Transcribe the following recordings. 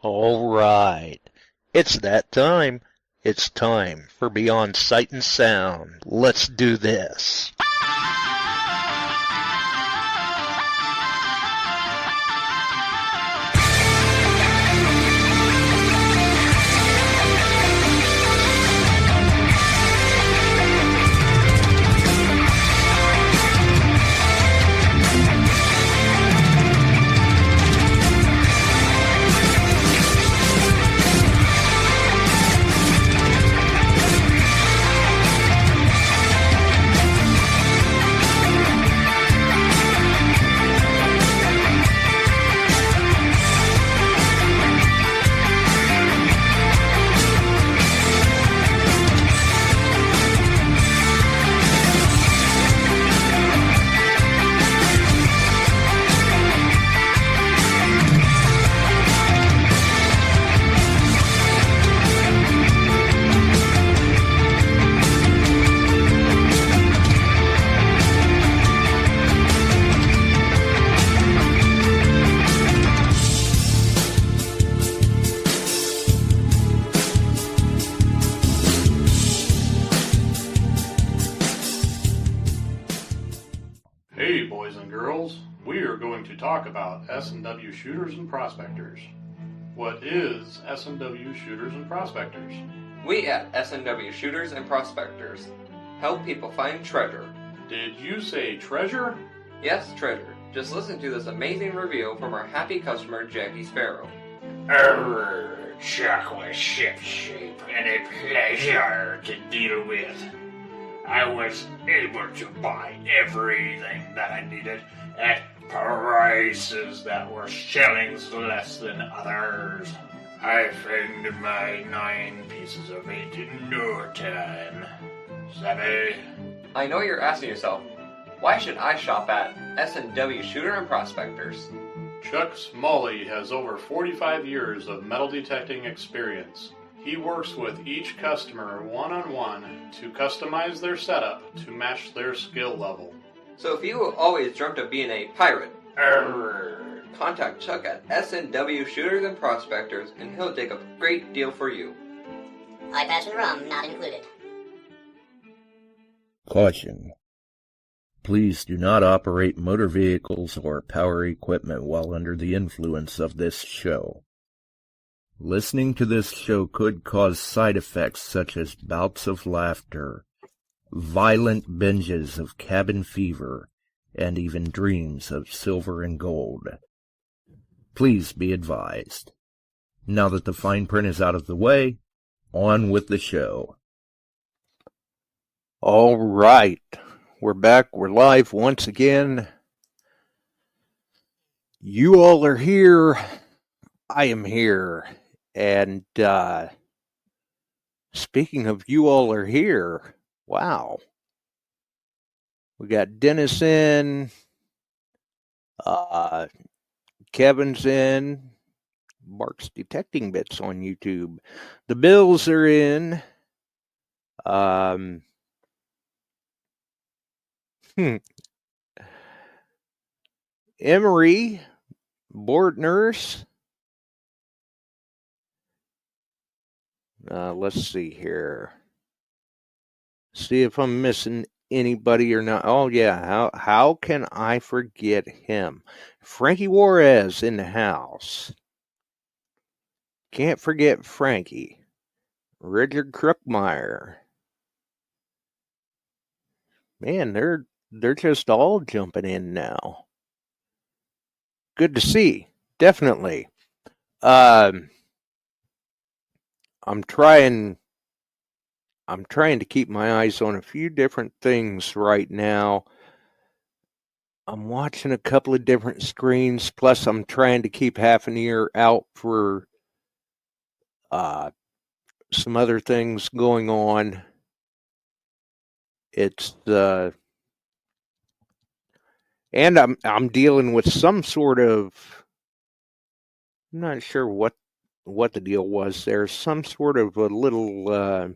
All right. It's that time. It's time for Beyond Sight and Sound. Let's do this. Hey boys and girls, we are going to talk about S&W shooters and prospectors. What is S&W shooters and prospectors? We at S&W Shooters and Prospectors help people find treasure. Did you say treasure? Yes, treasure. Just listen to this amazing review from our happy customer, Jackie Sparrow. Chocolate ship shape and a pleasure to deal with. I was able to buy everything that I needed at prices that were shillings less than others. I found my 9 pieces of 8 in no time. Savvy? I know you're asking yourself, why should I shop at S&W Shooter and Prospectors? Chuck Smalley has over 45 years of metal detecting experience. He works with each customer one-on-one to customize their setup to match their skill level. So if you always dreamt of being a pirate, contact Chuck at S&W Shooters and Prospectors and he'll dig up a great deal for you. Eye patch and rum not included. Caution. Please do not operate motor vehicles or power equipment while under the influence of this show. Listening to this show could cause side effects such as bouts of laughter, violent binges of cabin fever, and even dreams of silver and gold. Please be advised. Now that the fine print is out of the way, on with the show. All right. We're back. We're live once again. You all are here. I am here. And speaking of you all are here, wow. We got Dennis in, Kevin's in, Mark's Detecting Bits on YouTube. The Bills are in. Emery, board nurse. Let's see here. See if I'm missing anybody or not. Oh yeah, how can I forget him? Frankie Juarez in the house. Can't forget Frankie. Richard Crookmeyer. Man, they're just all jumping in now. Good to see. Definitely. I'm trying to keep my eyes on a few different things right now. I'm watching a couple of different screens, plus I'm trying to keep half an ear out for some other things going on. It's and I'm dealing with some sort of, I'm not sure what the deal was. There's some sort of a little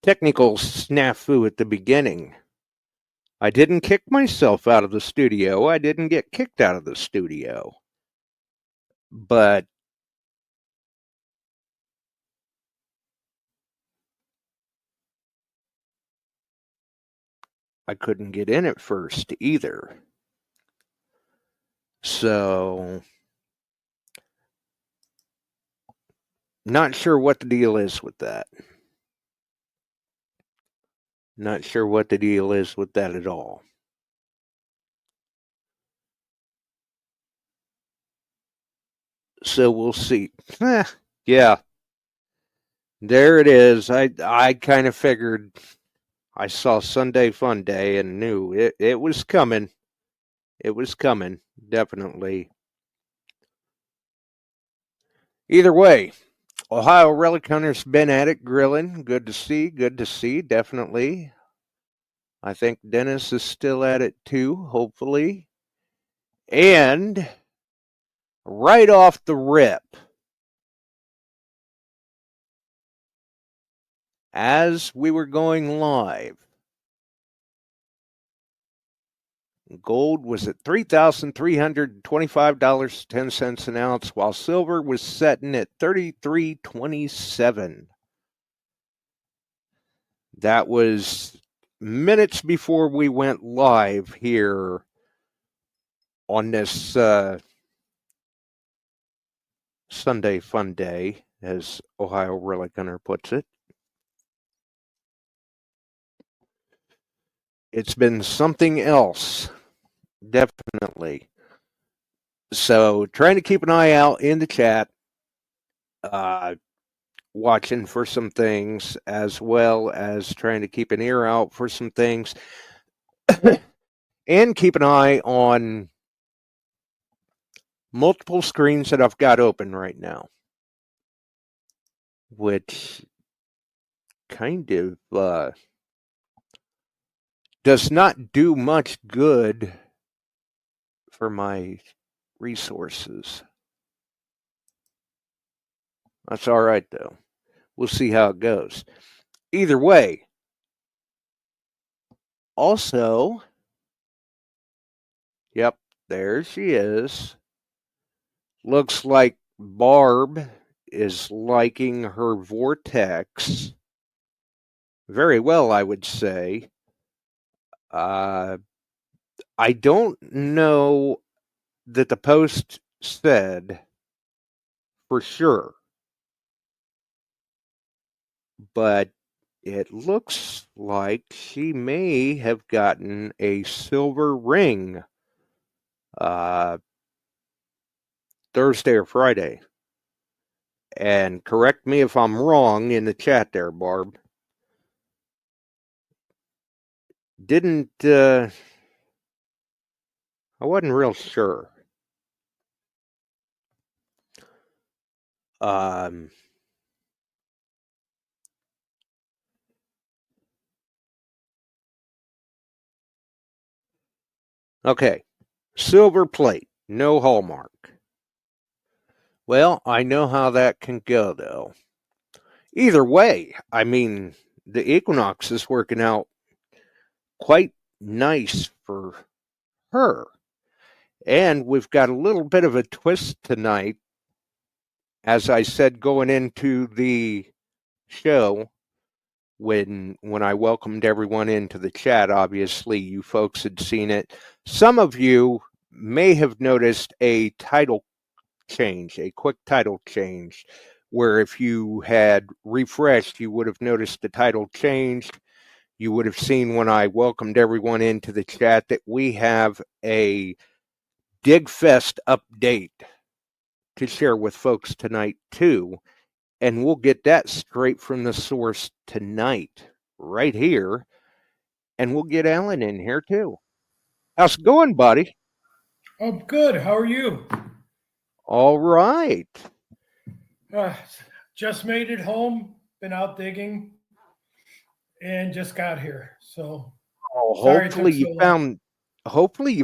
technical snafu at the beginning. I didn't kick myself out of the studio. I didn't get kicked out of the studio. but I couldn't get in at first either. So, not sure what the deal is with that. Not sure what the deal is with that at all. So we'll see. Yeah. There it is. I kind of figured, I saw Sunday Fun Day and knew it was coming. It was coming, definitely. Either way, Ohio Relic Hunter's been at it grilling. Good to see, definitely. I think Dennis is still at it too, hopefully. And right off the rip, as we were going live, gold was at $3,325.10 an ounce, while silver was setting at $33.27. That was minutes before we went live here on this Sunday Fun Day, as Ohio Relic Hunter puts it. It's been something else, definitely. So, trying to keep an eye out in the chat, watching for some things, as well as trying to keep an ear out for some things, and keep an eye on multiple screens that I've got open right now, which kind of does not do much good for my resources. That's all right, though. We'll see how it goes. Either way, also, yep, there she is. Looks like Barb is liking her vortex very well, I would say. I don't know that the post said for sure, but it looks like she may have gotten a silver ring Thursday or Friday. And correct me if I'm wrong in the chat there, Barb. I wasn't real sure. Okay, silver plate, no hallmark. Well, I know how that can go, though. Either way, I mean, the equinox is working out quite nice for her. And we've got a little bit of a twist tonight. As I said, going into the show, when I welcomed everyone into the chat, obviously you folks had seen it. Some of you may have noticed a title change, a quick title change, where if you had refreshed, you would have noticed the title changed. You would have seen when I welcomed everyone into the chat that we have a DigFest update to share with folks tonight too. And we'll get that straight from the source tonight, right here. And we'll get Alan in here too. How's it going, buddy? Oh, good. How are you? All right. Just made it home. Been out digging, and just got here. So, hopefully you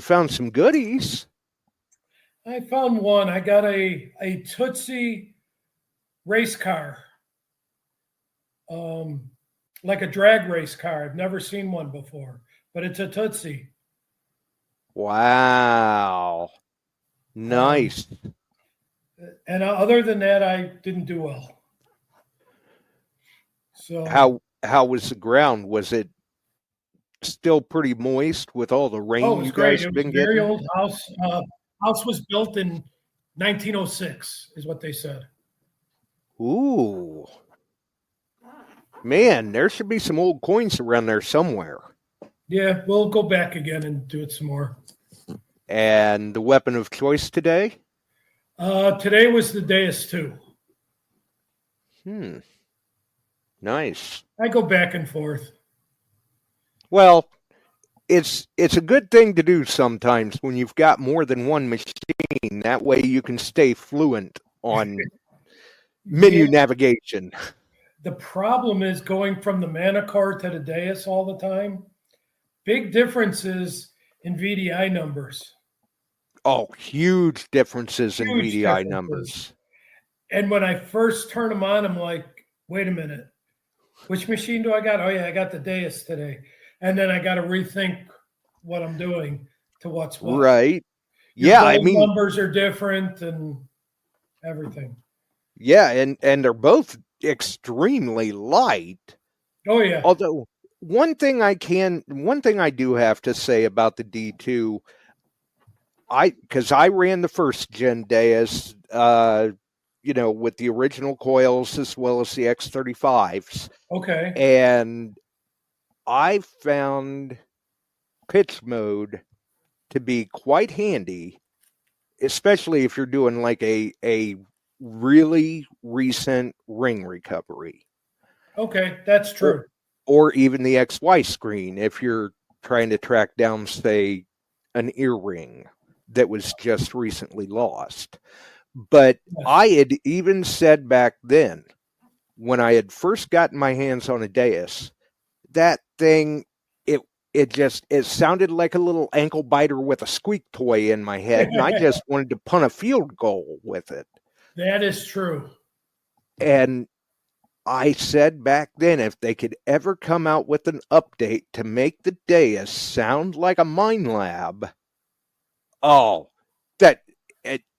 found some goodies. I found one. I got a Tootsie race car, like a drag race car. I've never seen one before, but it's a Tootsie. Wow. Nice. And other than that, I didn't do well. So How was the ground? Was it still pretty moist with all the rain it was you great. guys It have was been a very getting? old house. House was built in 1906, is what they said. Ooh. Man, there should be some old coins around there somewhere. Yeah, we'll go back again and do it some more. And the weapon of choice today? Today was the Deus 2. Nice. I go back and forth. Well, it's a good thing to do sometimes when you've got more than one machine. That way you can stay fluent on menu navigation. The problem is going from the Manticore to the Deus all the time. Big differences in VDI numbers. Oh, huge differences in Huge VDI differences. numbers. And when I first turn them on, I'm like, wait a minute. Which machine do I got? Oh, yeah, I got the Deus today. And then I got to rethink what I'm doing to what's what. Right. Your Yeah, I gold mean, numbers are different and everything. yeah, and they're both extremely light. Oh, yeah. Although one thing I do have to say about the D2, because I ran the first gen Deus, with the original coils as well as the X35s. Okay. And I found pitch mode to be quite handy, especially if you're doing like a really recent ring recovery. Okay, that's true. Or even the XY screen if you're trying to track down, say, an earring that was just recently lost. But Yes. I had even said back then, when I had first gotten my hands on a Deus, that thing, it sounded like a little ankle biter with a squeak toy in my head, and I just wanted to punt a field goal with it. That is true. And I said back then, if they could ever come out with an update to make the Deus sound like a mine lab,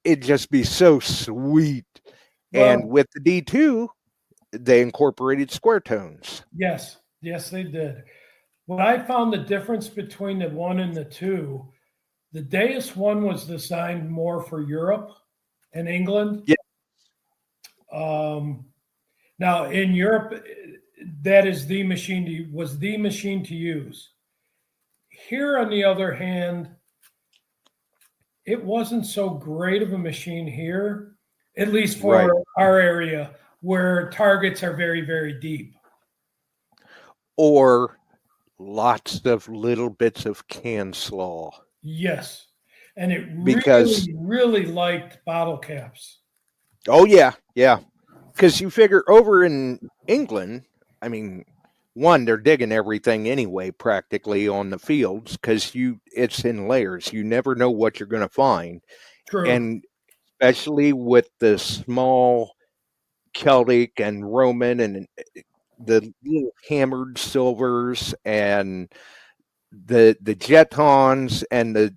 it'd just be so sweet. Well, And with the D2, they incorporated square tones. yes, they did. What I found the difference between the 1 and the 2, the Deus 1 was designed more for Europe and England. Yeah. Now in Europe, that is was the machine to use. Here, on the other hand, it wasn't so great of a machine here, at least for Right. our area, where targets are very, very deep. Or lots of little bits of can slaw. Yes. And it Because- really liked bottle caps. Oh, yeah. Because you figure over in England, I mean, one, they're digging everything anyway, practically on the fields, because it's in layers. You never know what you're going to find. True. And especially with the small Celtic and Roman and the little hammered silvers and the jetons and the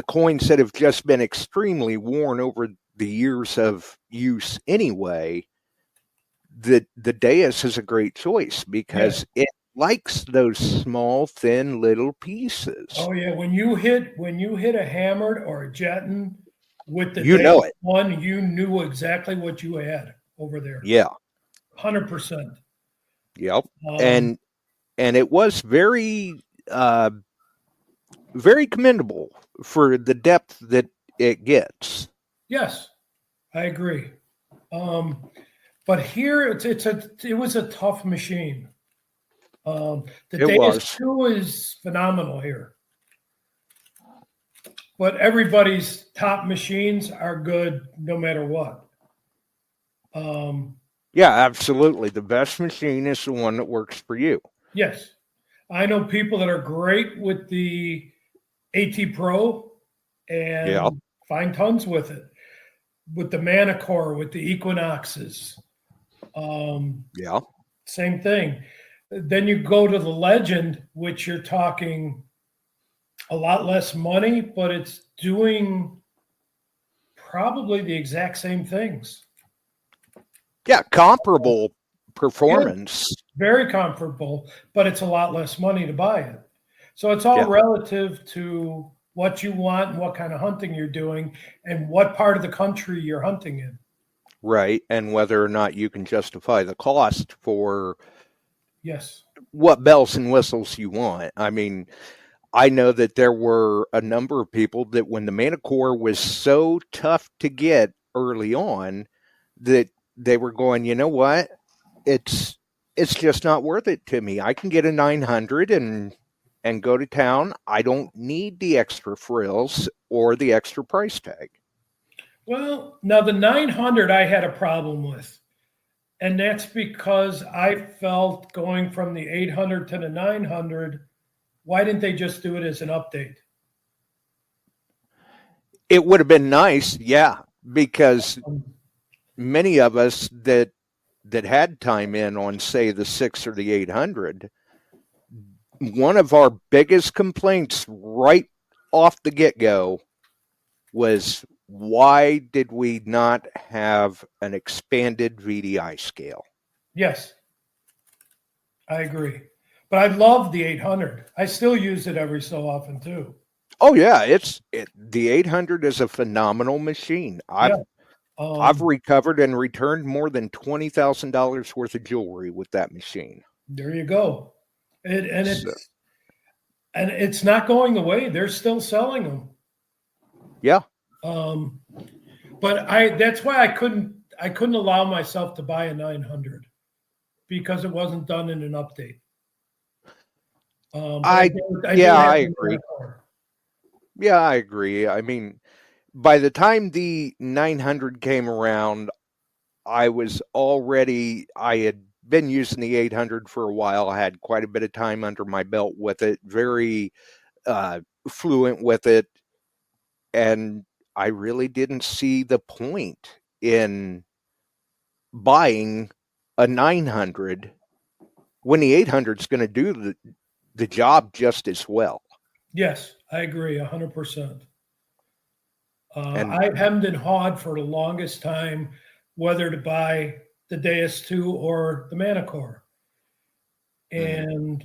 coins that have just been extremely worn over the years of use anyway, the Deus is a great choice because it likes those small, thin little pieces. Oh yeah, when you hit a hammered or a jeton with the You know Deus it. 1, you knew exactly what you had over there. Yeah. 100%. Yep. And it was very very commendable for the depth that it gets. Yes, I agree. But here it was a tough machine. The It Deus was. 2 is phenomenal here. But everybody's top machines are good no matter what. Yeah, absolutely. The best machine is the one that works for you. Yes. I know people that are great with the AT Pro and find tons with it. With the Manticore, with the Equinoxes. Same thing. Then you go to the Legend, which you're talking a lot less money, but it's doing probably the exact same things. Yeah, comparable performance. Very comparable, but it's a lot less money to buy it. So it's all relative to what you want and what kind of hunting you're doing and what part of the country you're hunting in. Right, and whether or not you can justify the cost for Yes. what bells and whistles you want. I mean, I know that there were a number of people that when the Manticore was so tough to get early on that they were going, you know what? It's just not worth it to me. I can get a 900 and go to town. I don't need the extra frills or the extra price tag. Well, now the 900 I had a problem with. And that's because I felt going from the 800 to the 900, why didn't they just do it as an update? It would have been nice, yeah, because many of us that had time in on, say, the 6 or the 800, one of our biggest complaints right off the get-go was, why did we not have an expanded VDI scale? Yes, I agree. But I love the 800. I still use it every so often too. Oh yeah, the 800 is a phenomenal machine. I've recovered and returned more than $20,000 worth of jewelry with that machine. There you go. It's not going away. They're still selling them. Yeah. But that's why I couldn't allow myself to buy a 900 because it wasn't done in an update. I agree. Yeah, I agree. I mean, by the time the 900 came around, I had been using the 800 for a while. I had quite a bit of time under my belt with it, very fluent with it. And I really didn't see the point in buying a 900 when the 800 is going to do the job just as well. Yes, I agree 100%. I've hemmed and hawed for the longest time whether to buy the Deus 2 or the Manticore. And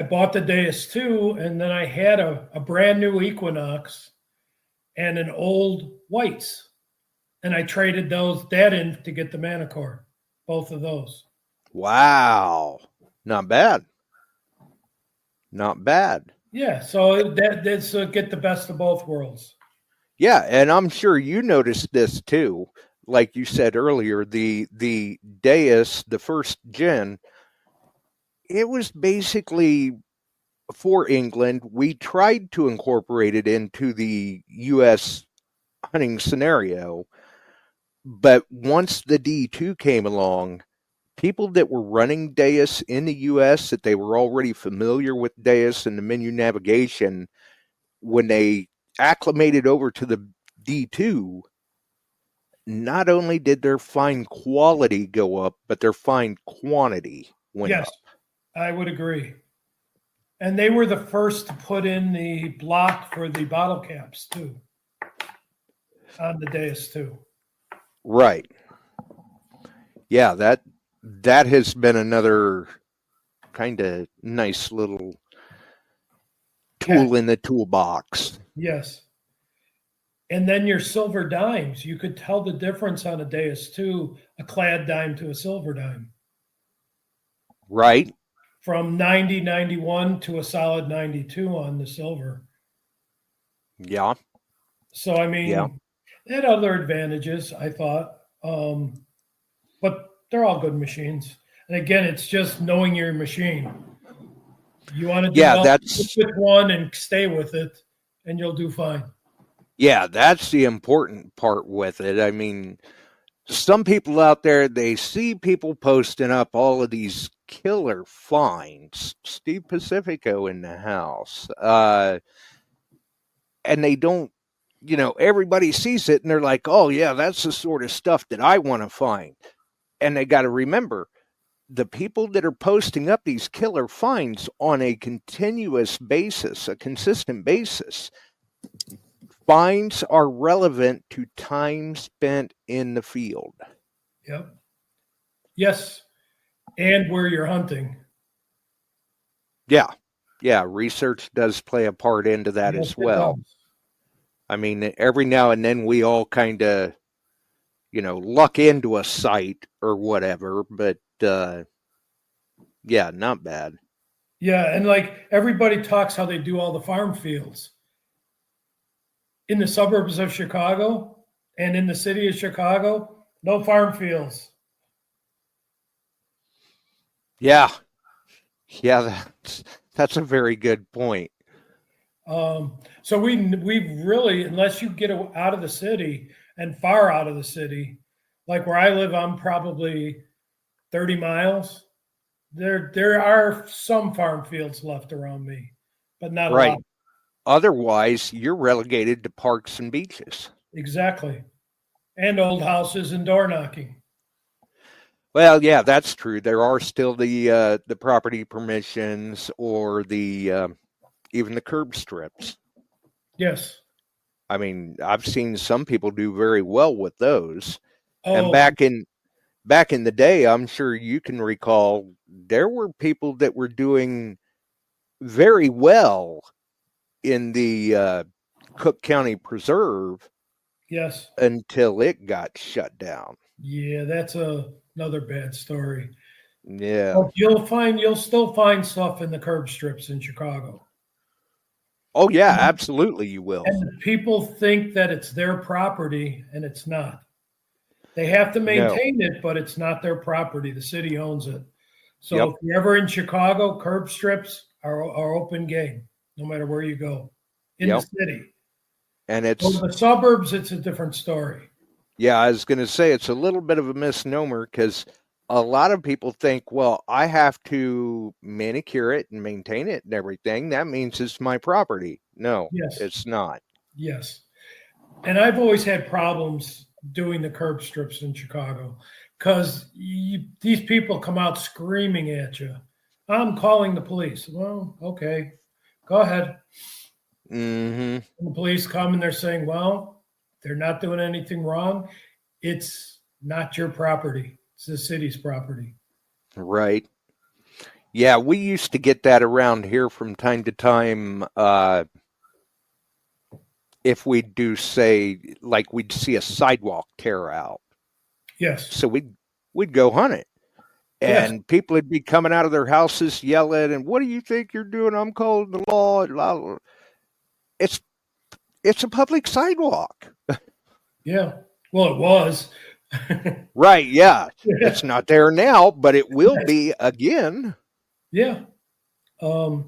I bought the Deus 2, and then I had a brand new Equinox and an old Whites. And I traded that in to get the Manticore, both of those. Wow. Not bad. Not bad. Yeah, so that's get the best of both worlds. Yeah, and I'm sure you noticed this too. Like you said earlier, the Deus, the first gen, it was basically for England. We tried to incorporate it into the U.S. hunting scenario, but once the D2 came along, people that were running Deus in the U.S., that they were already familiar with Deus and the menu navigation, when they acclimated over to the D2, not only did their find quality go up, but their find quantity went up. Yes, I would agree. And they were the first to put in the block for the bottle caps too on the Deus too. Right. Yeah, that has been another kind of nice little tool in the toolbox. Yes. And then your silver dimes, you could tell the difference on a Deus 2, a clad dime to a silver dime. Right. From 90, 91 to a solid 92 on the silver. Yeah. So, I mean, it had other advantages, I thought. But they're all good machines. And again, it's just knowing your machine. You want to pick one and stay with it, and you'll do fine. Yeah, that's the important part with it. I mean, some people out there, they see people posting up all of these killer finds. Steve Pacifico in the house. And they don't, everybody sees it and they're like, oh, yeah, that's the sort of stuff that I want to find. And they got to remember, the people that are posting up these killer finds on a continuous basis, a consistent basis, fines are relevant to time spent in the field. Yep. Yes. And where you're hunting. Yeah. Yeah. Research does play a part into that Yes, as it well. does. I mean, every now and then we all kind of, luck into a site or whatever, but yeah, not bad. Yeah, and like everybody talks how they do all the farm fields. In the suburbs of Chicago and in the city of Chicago, no farm fields. Yeah. Yeah, that's a very good point. So we really, unless you get out of the city and far out of the city, like where I live, I'm probably 30 miles. There are some farm fields left around me, but not a Right. lot. Otherwise, you're relegated to parks and beaches. Exactly. And old houses and door knocking. Well, yeah, that's true. There are still the property permissions or the even the curb strips. Yes. I mean, I've seen some people do very well with those. Oh, And back in the day, I'm sure you can recall, there were people that were doing very well in the Cook County Preserve yes. until it got shut down. Yeah, that's another bad story. Yeah. But you'll still find stuff in the curb strips in Chicago. Oh, yeah, absolutely you will. And people think that it's their property, and it's not. They have to maintain it, but it's not their property. The city owns it. So Yep. if you're ever in Chicago, curb strips are open game, no matter where you go in Yep. the city. And In it's, the suburbs, it's a different story. yeah, I was going to say it's a little bit of a misnomer because a lot of people think, well, I have to manicure it and maintain it and everything. That means it's my property. No, Yes. it's not. Yes. And I've always had problems doing the curb strips in Chicago because these people come out screaming at you. I'm calling the police. Well, okay, go ahead. Mm-hmm. And the police come and they're saying, well, they're not doing anything wrong. It's not your property. It's the city's property. Right. Yeah, we used to get that around here from time to time. If we do say, like we'd see a sidewalk tear out. Yes. So we'd go hunt it. Yes. And people would be coming out of their houses yelling, and what do you think you're doing? I'm calling the law. It's a public sidewalk. Yeah. Well, it was. Right, yeah. It's not there now, but it will be again. Yeah. And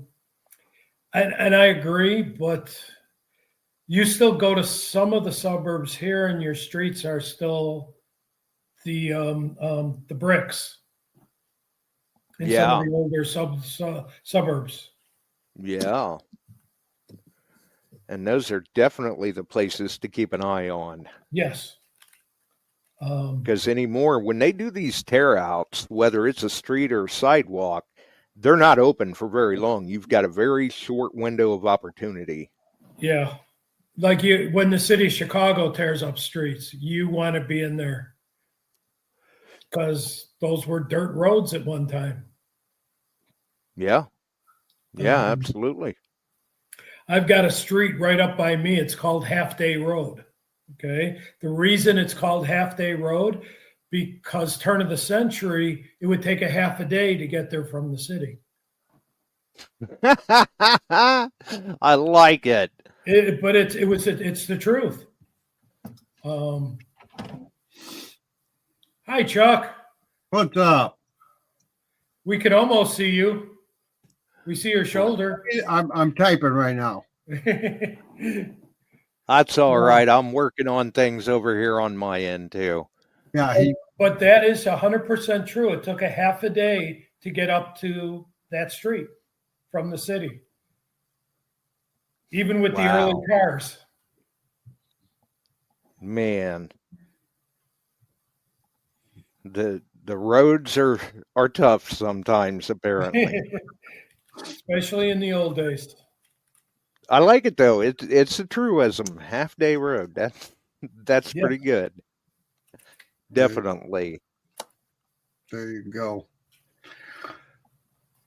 I agree, but you still go to some of the suburbs here and your streets are still the bricks in some of the older suburbs. Yeah. And those are definitely the places to keep an eye on. Yes. Because anymore, when they do these tear outs, whether it's a street or sidewalk, they're not open for very long. You've got a very short window of opportunity. Yeah. Like when the city of Chicago tears up streets, you want to be in there because those were dirt roads at one time. Yeah. Yeah, absolutely. I've got a street right up by me. It's called Half Day Road. Okay. The reason it's called Half Day Road, because turn of the century, it would take a half a day to get there from the city. I like it. But it's the truth. Hi, Chuck. What's up? We can almost see you. We see your shoulder. I'm typing right now. That's all right. I'm working on things over here on my end too. Yeah, But that is 100% true. It took a half a day to get up to that street from the city, even with the early cars. Man, the roads are tough sometimes, apparently. Especially in the old days. I like it though. It's a truism. Half day road. That's Yeah. pretty good. Definitely. There you go.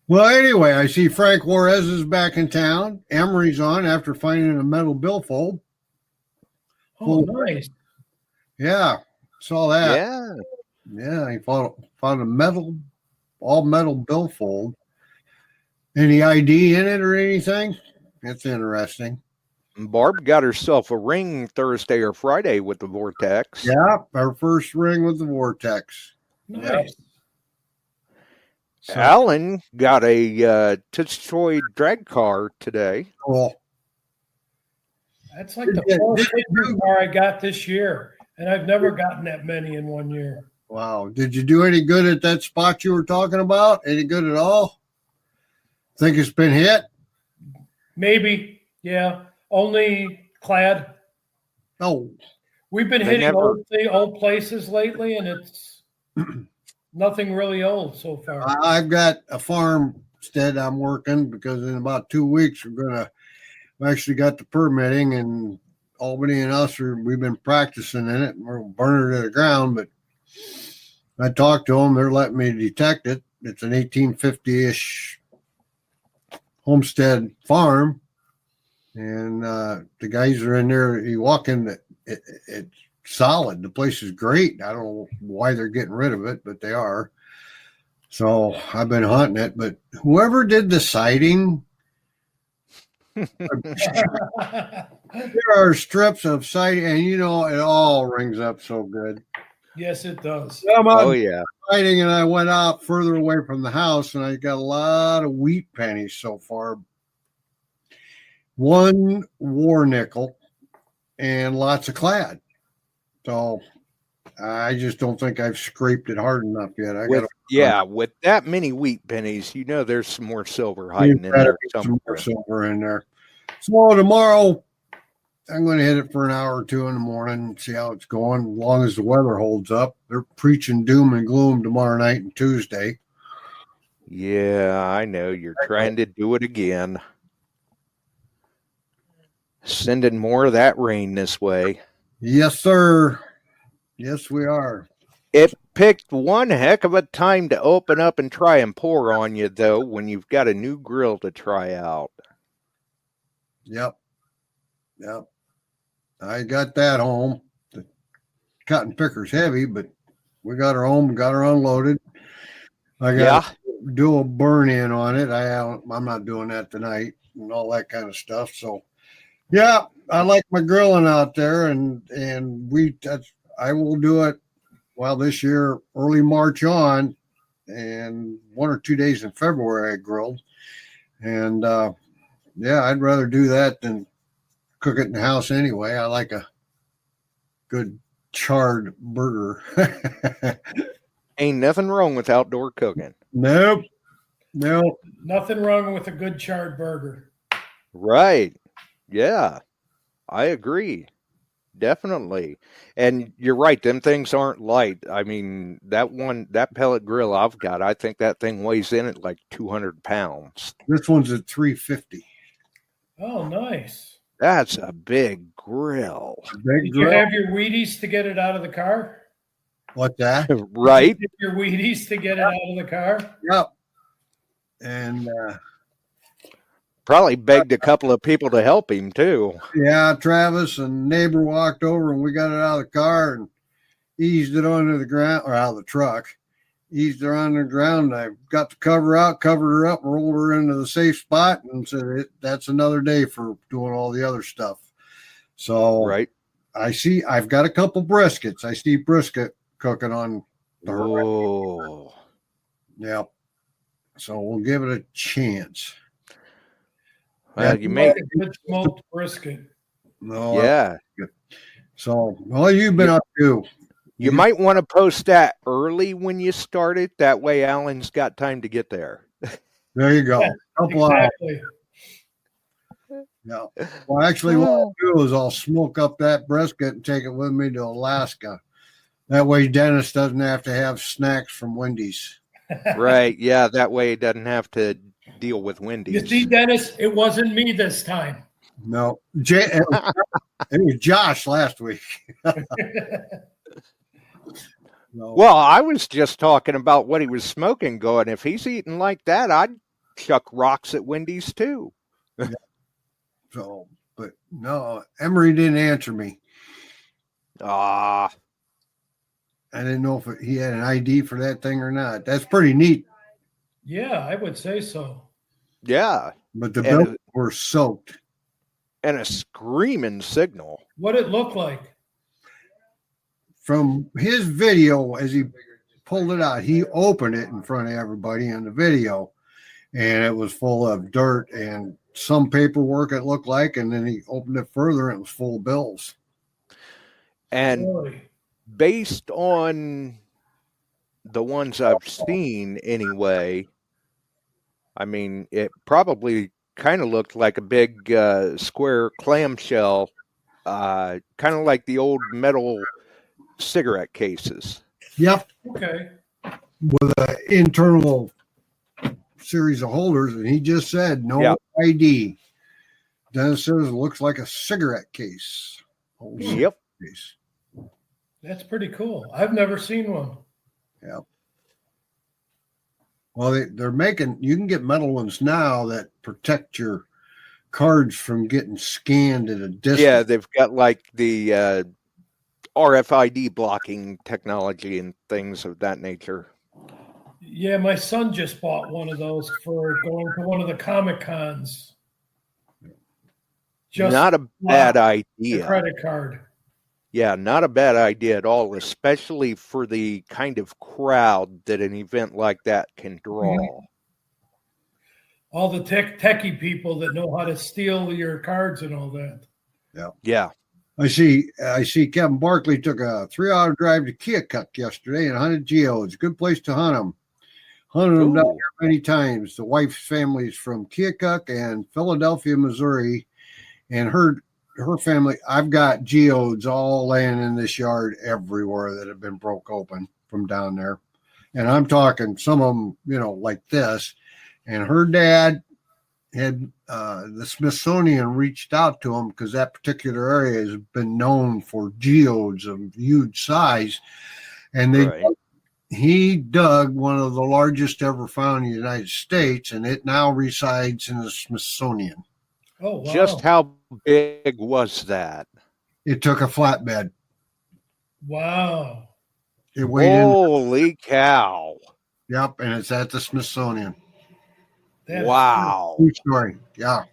Well, anyway, I see Frank Juarez is back in town. Emery's on after finding a metal billfold. Oh, nice. Yeah, saw that. Yeah. Yeah, he found a all metal billfold. Any ID in it or anything? That's interesting. Barb got herself a ring Thursday or Friday with the Vortex. Yeah, our first ring with the Vortex. Nice. So, Alan got a Tootsie Toy drag car today. cool. That's like the fourth picture car I got this year, and I've never gotten that many in 1 year. Wow. Did you do any good at that spot you were talking about? Any good at all? Think it's been hit? Maybe, yeah. Only clad. No. We've been They hitting never- old places lately, and it's nothing really old so far. I've got a farmstead I'm working because in about 2 weeks we actually got the permitting, and Albany and us we've been practicing in it, and we're burning it to the ground. But I talked to them; they're letting me detect it. It's an 1850-ish homestead farm, and the guys are in there. You walk in, it's solid. The place is great. I don't know why they're getting rid of it, but they are. So I've been hunting it. But whoever did the siding, there are strips of siding, and it all rings up so good. Yes, it does. I'm on Oh yeah. siding, and I went out further away from the house, and I got a lot of wheat pennies so far. One war nickel, and lots of clad. So I just don't think I've scraped it hard enough yet. With that many wheat pennies, there's some more silver hiding in there some somewhere. more silver in there. So tomorrow, I'm going to hit it for an hour or two in the morning and see how it's going. As long as the weather holds up, they're preaching doom and gloom tomorrow night and Tuesday. Yeah, I know. You're trying to do it again. Sending more of that rain this way. Yes, sir. Yes, we are. It picked one heck of a time to open up and try and pour on you, though, when you've got a new grill to try out. Yep. I got that home. The cotton picker's heavy, but we got her home, got her unloaded. I got to do a burn in on it. I'm not doing that tonight and all that kind of stuff. So, yeah, I like my grilling out there, and I will do it. Well, this year, early March on, and 1 or 2 days in February, I grilled. And I'd rather do that than cook it in the house anyway. I like a good charred burger. Ain't nothing wrong with outdoor cooking. Nope. Nothing wrong with a good charred burger. Right. Yeah, I agree. Definitely. And you're right. Them things aren't light. I mean, that pellet grill I've got, I think that thing weighs in at like 200 pounds. This one's at 350. Oh, nice. That's a big grill. Did you have your Wheaties to get it out of the car? What's that? Right. Did you get your Wheaties to get it out of the car? Yep. And probably begged a couple of people to help him too. Yeah, Travis and neighbor walked over and we got it out of the car and eased it onto the ground, or out of the truck. Eased her on the ground. I got the cover out, covered her up, and rolled her into the safe spot, and said, "That's another day for doing all the other stuff." So right. I've got a couple briskets. I see brisket cooking on the horizon. Oh. Yep. So we'll give it a chance. Well, you make a good smoked brisket. No. Yeah. So, you've been up to. You might want to post that early when you start it. That way Alan's got time to get there. There you go. Yeah, exactly. Yeah. Well, actually, what I'll do is I'll smoke up that brisket and take it with me to Alaska. That way Dennis doesn't have to have snacks from Wendy's. Right. Yeah. That way he doesn't have to deal with Wendy's. You see, Dennis, it wasn't me this time. No, it was Josh last week. No. Well, I was just talking about what he was smoking, going, if he's eating like that, I'd chuck rocks at Wendy's too. So, but no, Emery didn't answer me. Ah, I didn't know if he had an ID for that thing or not. That's pretty neat. Yeah, I would say so. yeah. But the And- bills were soaked. And a screaming signal. What it looked like? From his video, as he pulled it out, he opened it in front of everybody in the video, and it was full of dirt and some paperwork, it looked like, and then he opened it further and it was full of bills. And Really? based on the ones I've seen anyway, I mean, it probably kind of looked like a big square clamshell, kind of like the old metal cigarette cases. Yep, Okay. with an internal series of holders, and he just said no Yep. ID. Dennis says it looks like a cigarette case. Old Yep. case. That's pretty cool. I've never seen one. Yep. Well, they're making, you can get metal ones now that protect your cards from getting scanned at a distance. Yeah, they've got like the RFID blocking technology and things of that nature. Yeah, my son just bought one of those for going to one of the Comic Cons. Just Not a bad the idea. credit card. Yeah, not a bad idea at all, especially for the kind of crowd that an event like that can draw. All the techie people that know how to steal your cards and all that. Yeah. I see Kevin Barkley took a 3-hour drive to Keokuk yesterday and hunted geodes. Good place to hunt them. Hunted them down Ooh. there many times. The wife's family's from Keokuk and Philadelphia, Missouri, and her family. I've got geodes all laying in this yard everywhere that have been broke open from down there, and I'm talking some of them, like this. And her dad had the Smithsonian reached out to him because that particular area has been known for geodes of huge size, and Right. he dug one of the largest ever found in the United States, and it now resides in the Smithsonian. Oh, wow. Just how big was that? It took a flatbed. Wow. It weighed in. Holy cow. Yep, and it's at the Smithsonian. That is Wow. True story. Yeah.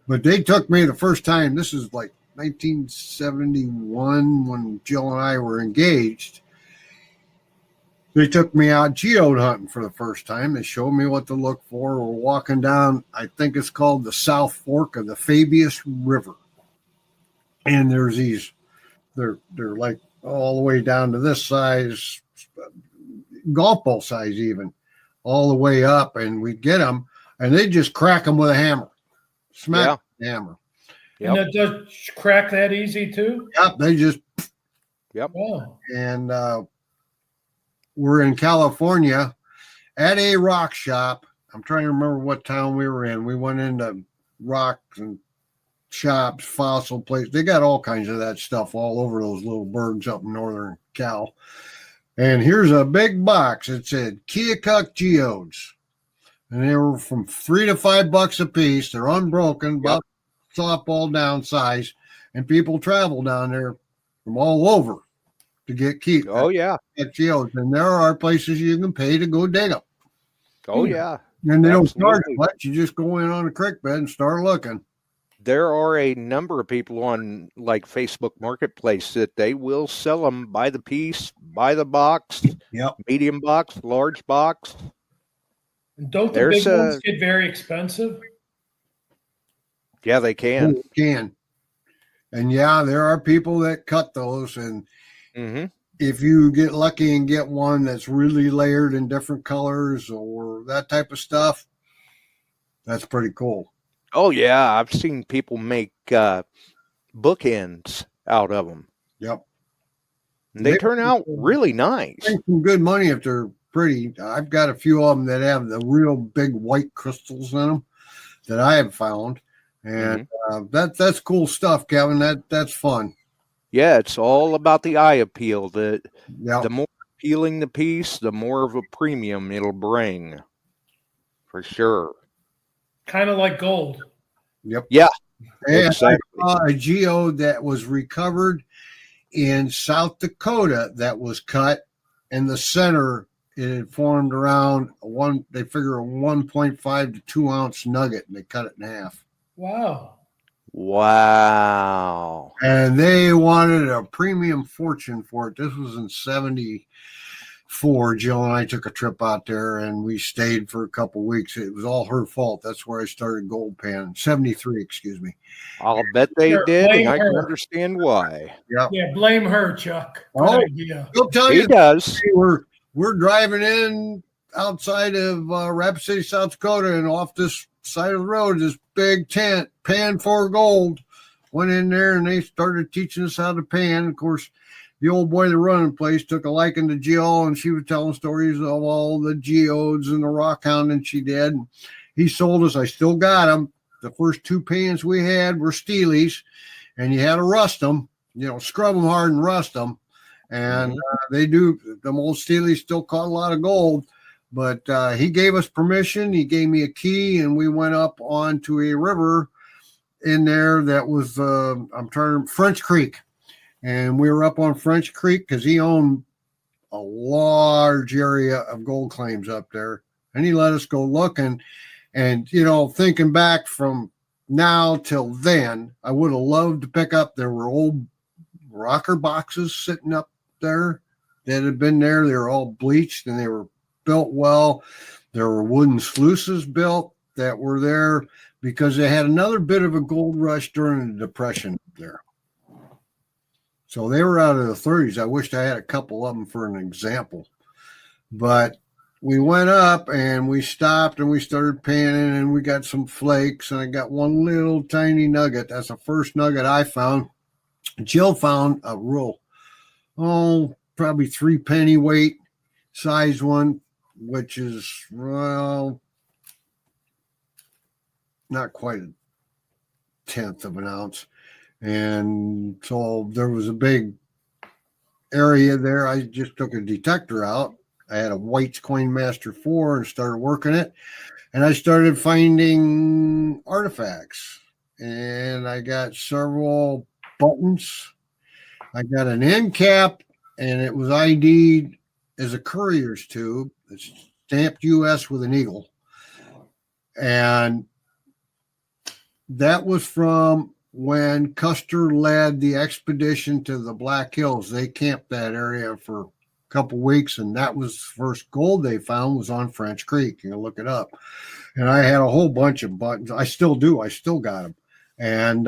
But they took me the first time. This is like 1971 when Jill and I were engaged. They took me out geode hunting for the first time. They showed me what to look for. We're walking down, I think it's called the South Fork of the Fabius River. And there's these, they're like all the way down to this size, golf ball size even, all the way up. And we get them, and they just crack them with a hammer. Smack the hammer. And Yep. that does crack that easy too? Yep, they just, Wow. and we're in California at a rock shop. I'm trying to remember what town we were in. We went into rocks and shops, fossil places. They got all kinds of that stuff all over those little burgs up in northern Cal. And here's a big box. It said Keokuk geodes. And they were from $3 to $5 a piece. They're unbroken, about softball down size. And people travel down there from all over to get Oh, yeah. geodes. And there are places you can pay to go dig them. Oh, yeah. And they don't charge Absolutely. much. You just go in on a creek bed and start looking. There are a number of people on like Facebook Marketplace that they will sell them by the piece, by the box, Yep. medium box, large box. And don't the There's big ones get very expensive? Yeah, they can. You can. And yeah, there are people that cut those. And Mm-hmm. if you get lucky and get one that's really layered in different colors or that type of stuff, that's pretty cool. Oh, yeah. I've seen people make bookends out of them. Yep. And they They- turn out really nice. Make some good money if they're pretty. I've got a few of them that have the real big white crystals in them that I have found. And that's cool stuff, Kevin. That's fun. Yeah, it's all about the eye appeal. The Yeah. more appealing the piece, the more of a premium it'll bring. For sure. Kind of like gold. Yep. Yeah. And Exactly. I saw a geode that was recovered in South Dakota that was cut in the center. It had formed around they figure a 1.5 to 2 ounce nugget, and they cut it in half. Wow. Wow. And they wanted a premium fortune for it. This was in 74. Jill and I took a trip out there, and we stayed for a couple of weeks. It was all her fault. That's where I started Gold Pan. 73, excuse me. I'll bet they Sure, did, blame and I can her. understand why. Yeah. Yeah, blame her, Chuck. Good Oh. idea. He'll tell He you does. we're driving in outside of Rapid City, South Dakota, and off this side of the road, this big tent, pan for gold. Went in there and they started teaching us how to pan. Of course, the old boy that running the place took a liking to Jill, and she was telling stories of all the geodes and the rock hounding she did. And he sold us. I still got them. The first 2 pans we had were Steelies, and you had to rust them, scrub them hard and rust them. And they do. Them old Steelies still caught a lot of gold. But he gave us permission. He gave me a key, and we went up onto a river in there that was French Creek. And we were up on French Creek because he owned a large area of gold claims up there. And he let us go looking. And, thinking back from now till then, I would have loved to pick up. There were old rocker boxes sitting up there that had been there. They were all bleached and they were built well. There were wooden sluices built that were there because they had another bit of a gold rush during the Depression there. So they were out of the 30s. I wished I had a couple of them for an example. But we went up and we stopped and we started panning and we got some flakes and I got one little tiny nugget. That's the first nugget I found. Jill found a real, probably 3 penny weight size one, which is, well, not quite a 1/10 of an ounce. And so there was a big area there. I just took a detector out. I had a White's Coin Master 4 and started working it. And I started finding artifacts. And I got several buttons. I got an end cap, and it was ID'd as a courier's tube. It's stamped US with an eagle. And that was from when Custer led the expedition to the Black Hills. They camped that area for a couple weeks, and that was the first gold they found was on French Creek. You can look it up. And I had a whole bunch of buttons. I still do. I still got them. And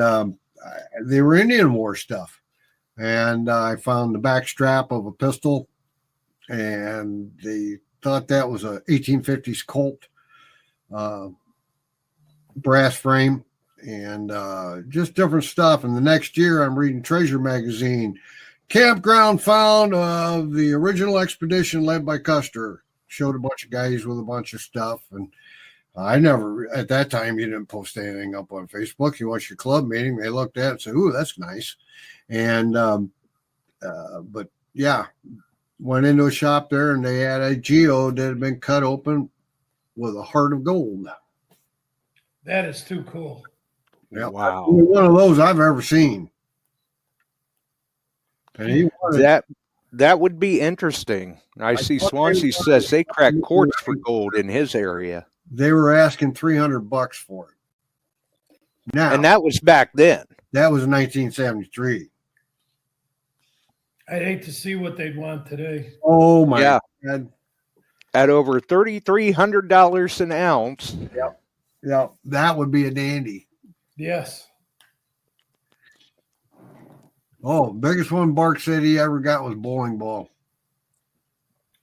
they were Indian War stuff. And I found the back strap of a pistol, and they thought that was a 1850s Colt brass frame. And just different stuff. And the next year, I'm reading Treasure Magazine. Campground found of the original expedition led by Custer. Showed a bunch of guys with a bunch of stuff. And I never, at that time, you didn't post anything up on Facebook. You watched your club meeting. They looked at it and said, ooh, that's nice. And, but yeah, went into a shop there and they had a geode that had been cut open with a heart of gold. That is too cool. Yeah, Wow. only one of those I've ever seen. And he wanted, That would be interesting. I see Swansea says they crack quartz for gold in his area. they were asking $300 for it. Now, And that was back then. that was in 1973. I'd hate to see what they'd want today. Oh my Yeah. God! At over $3,300 an ounce. Yeah, that would be a dandy. Yes. Oh, biggest one Bark said he ever got was bowling ball.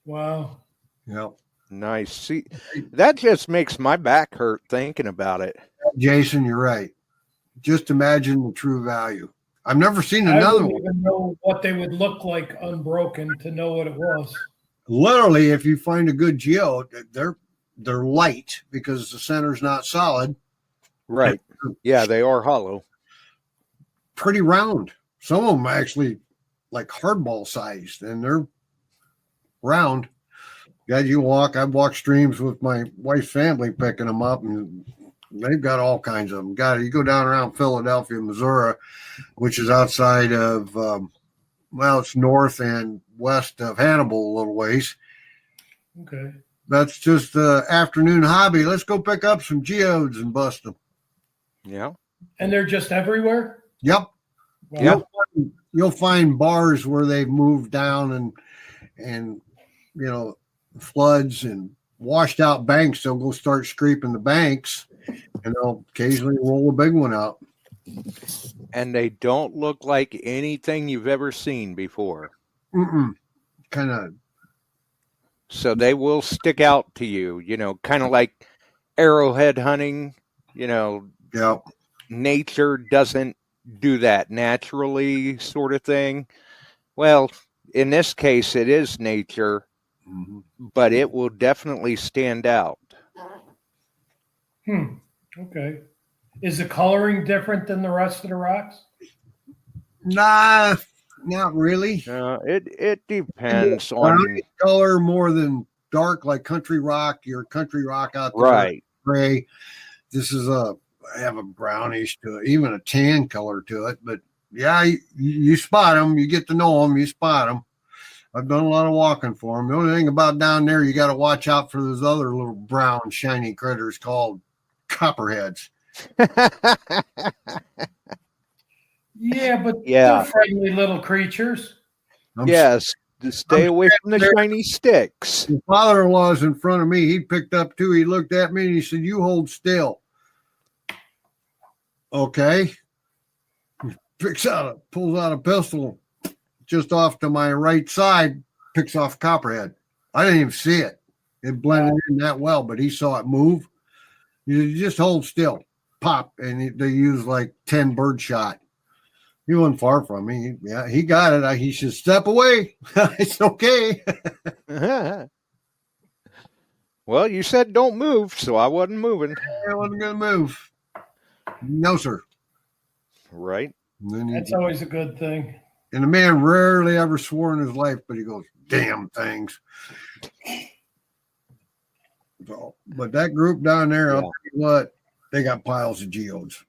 Wow. Yep. Nice. See, that just makes my back hurt thinking about it. Jason, you're right. Just imagine the true value. I've never seen I another wouldn't one. even know what they would look like unbroken to know what it was. Literally, if you find a good geode, they're light because the center's not solid. Right. Yeah, they are hollow. Pretty round. Some of them actually like hardball sized, and they're round. As you walk, I've walked streams with my wife's family picking them up, and they've got all kinds of them. You go down around Philadelphia, Missouri, which is outside of, it's north and west of Hannibal a little ways. Okay. That's just the afternoon hobby. Let's go pick up some geodes and bust them. Yeah. And they're just everywhere? Yep. Wow. You'll find bars where they've moved down and floods and washed out banks. They'll go start scraping the banks, and they'll occasionally roll a big one out. And they don't look like anything you've ever seen before. Kind of. So they will stick out to you, kind of like arrowhead hunting. Yeah. Nature doesn't do that naturally, sort of thing. Well, in this case, it is nature, but it will definitely stand out. Okay. Is the coloring different than the rest of the rocks? Nah, not really. It depends on color more than dark, like country rock. Your country rock out there, right? Gray. This is have a brownish to it, even a tan color to it. But yeah, you spot them. You get to know them. You spot them. I've done a lot of walking for them. The only thing about down there, you got to watch out for those other little brown shiny critters called copperheads. Yeah, but they're friendly little creatures. Yes, to stay away from the shiny sticks. My father-in-law's in front of me. He picked up two. He looked at me and he said, "You hold still." Okay. He pulls out a pistol just off to my right side, picks off copperhead. I didn't even see it. It blended in that well, but he saw it move. You just hold still, pop, and they use like 10 bird shot. He wasn't far from me. Yeah, he got it. He should step away. It's okay. Well, you said don't move, so I wasn't moving. I wasn't going to move. No, sir. Right. That's always a good thing. And the man rarely ever swore in his life, but he goes, "Damn things." So, but that group down there, I'll tell you what, they got piles of geodes.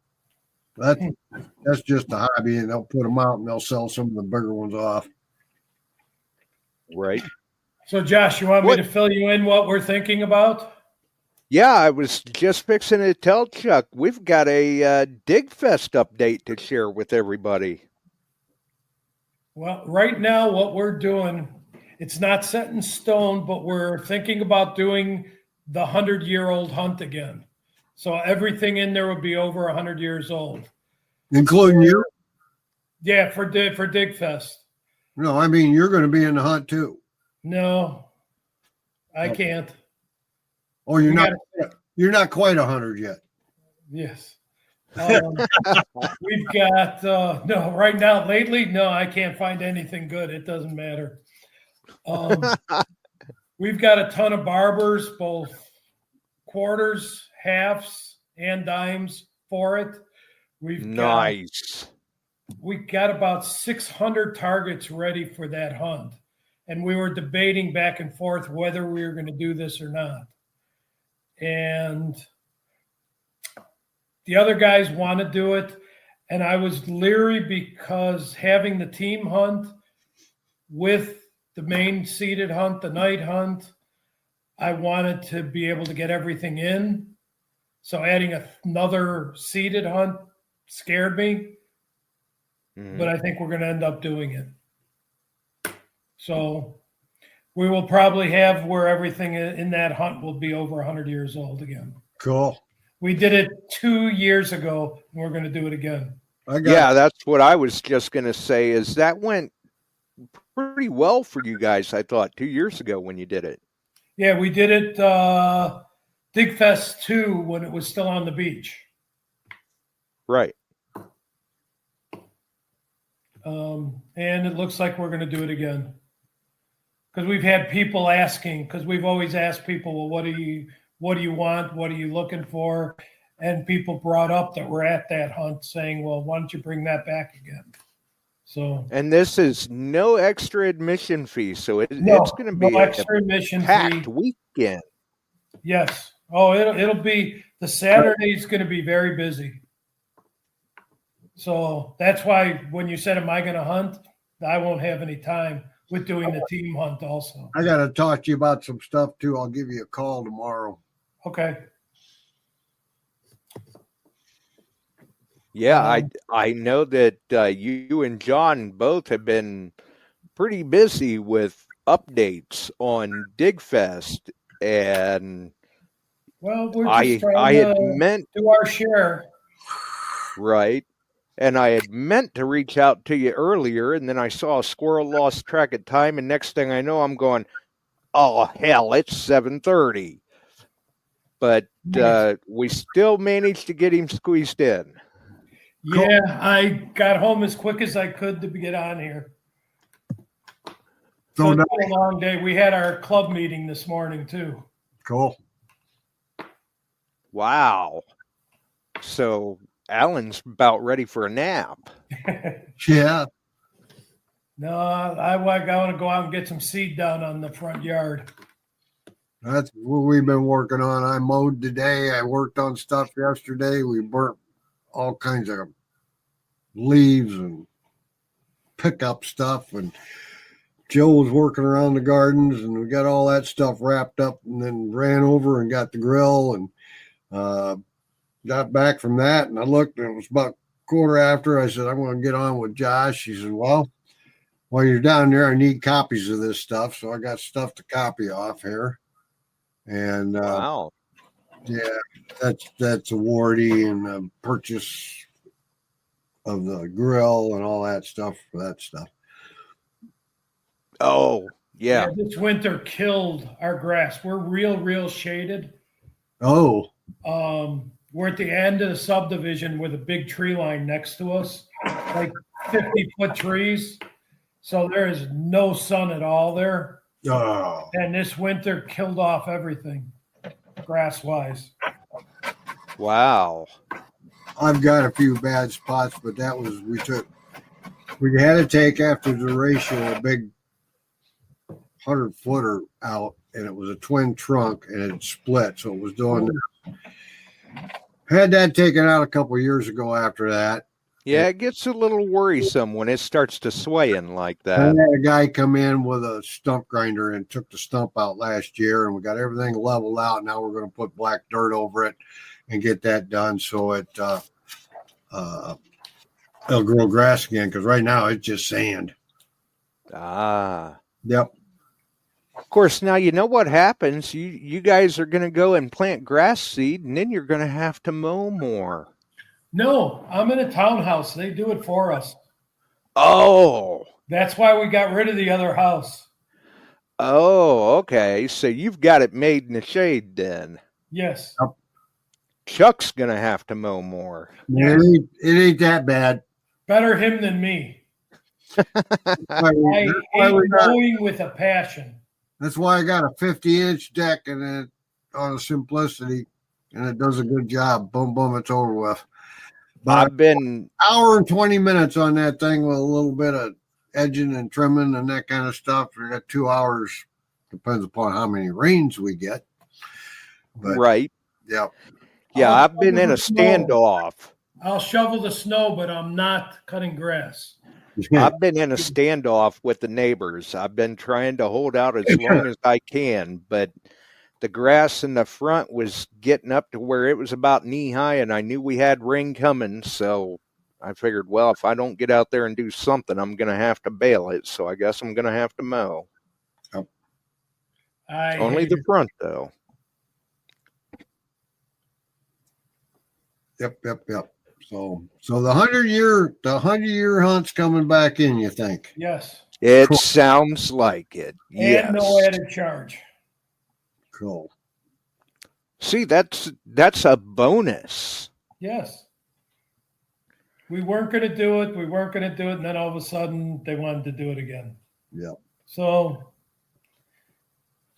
That's just a hobby, and they'll put them out and they'll sell some of the bigger ones off. Right. So, Josh, you want me to fill you in what we're thinking about? Yeah, I was just fixing to tell Chuck we've got a Dig Fest update to share with everybody. Well, right now, what we're doing, it's not set in stone, but we're thinking about doing the 100-year-old hunt again. So everything in there would be over 100 years old. Including you? Yeah, for Dig Fest. No, I mean, you're going to be in the hunt too. No, I can't. Oh, you're not quite 100 yet. Yes. We've got, no, right now, lately, no, I can't find anything good. It doesn't matter. We've got a ton of barbers, both quarters, halves, and dimes for it. We've got about 600 targets ready for that hunt. And we were debating back and forth whether we were going to do this or not. And the other guys want to do it. And I was leery because having the team hunt with the main seated hunt, the night hunt, I wanted to be able to get everything in. So adding another seated hunt scared me. But I think we're going to end up doing it. So we will probably have where everything in that hunt will be over 100 years old again. Cool. We did it 2 years ago, and we're going to do it again. That's what I was just going to say is that went pretty well for you guys, I thought, 2 years ago when you did it. Yeah, we did it Dig Fest 2 when it was still on the beach. Right. And it looks like we're going to do it again. Because we've had people asking, because we've always asked people, well, what do you want? What are you looking for? and people brought up that were at that hunt saying, well, why don't you bring that back again? So, And this is no extra admission fee, so it's going to be no extra admission packed fee. weekend. Yes. Oh, it'll be, the Saturday's going to be very busy. So that's why when you said, am I going to hunt? I won't have any time with doing the team hunt also. I got to talk to you about some stuff too. I'll give you a call tomorrow. Okay. Yeah, I know that you and John both have been pretty busy with updates on DigFest, and well, we're just I had meant to do our share. Right. And I had meant to reach out to you earlier, and then I saw a squirrel lost track of time, and next thing I know, I'm going, oh, hell, it's 7:30. But we still managed to get him squeezed in. Yeah, I got home as quick as I could to get on here. So it's been a long day. We had our club meeting this morning, too. Cool. Wow. So Alan's about ready for a nap. Yeah. No, I want to go out and get some seed down on the front yard. That's what we've been working on. I mowed today. I worked on stuff yesterday. We burnt all kinds of leaves and pickup stuff. And Joe was working around the gardens, and we got all that stuff wrapped up, and then ran over and got the grill and got back from that. And I looked, and it was about quarter after. I said, I'm going to get on with Josh. He said, well, while you're down there, I need copies of this stuff. So I got stuff to copy off here. And wow. Yeah, that's awardee and the purchase of the grill and all that stuff for that stuff. Oh, yeah. This winter killed our grass. We're real shaded. Oh. We're at the end of the subdivision with a big tree line next to us, like 50-foot trees. So there is no sun at all there. Oh. And this winter killed off everything, grass-wise. Wow. I've got a few bad spots, but that was, we had to take after the ratio a big 100-footer out, and it was a twin trunk, and it split, so it was doing that. Had that taken out a couple of years ago after that. Yeah, it gets a little worrisome when it starts to sway in like that. I had a guy come in with a stump grinder and took the stump out last year, and we got everything leveled out. Now we're going to put black dirt over it and get that done so it'll grow grass again, because right now it's just sand. Ah. Yep. Of course, now you know what happens. You guys are going to go and plant grass seed, and then you're going to have to mow more. No, I'm in a townhouse. They do it for us. Oh. That's why we got rid of the other house. Oh, okay. So you've got it made in the shade then. Yes. Yep. Chuck's going to have to mow more. Yeah, it ain't that bad. Better him than me. I hate mowing with a passion. That's why I got a 50-inch deck and it on a Simplicity, and it does a good job. Boom, boom, it's over with. But I've been hour and 20 minutes on that thing with a little bit of edging and trimming and that kind of stuff. We got 2 hours. Depends upon how many rains we get. But, right. Yeah. Yeah, I've been in a standoff. I'll shovel the snow, but I'm not cutting grass. I've been in a standoff with the neighbors. I've been trying to hold out as long as I can, but the grass in the front was getting up to where it was about knee high, and I knew we had rain coming, so I figured, well, if I don't get out there and do something, I'm going to have to bale it, so I guess I'm going to have to mow. Oh. Only the front, though. Yep. So the 100-year hunt's coming back in, you think? Yes. It sounds like it. Yes. And no added charge. Cool. See, that's a bonus. Yes. We weren't going to do it. And then all of a sudden they wanted to do it again. Yep. So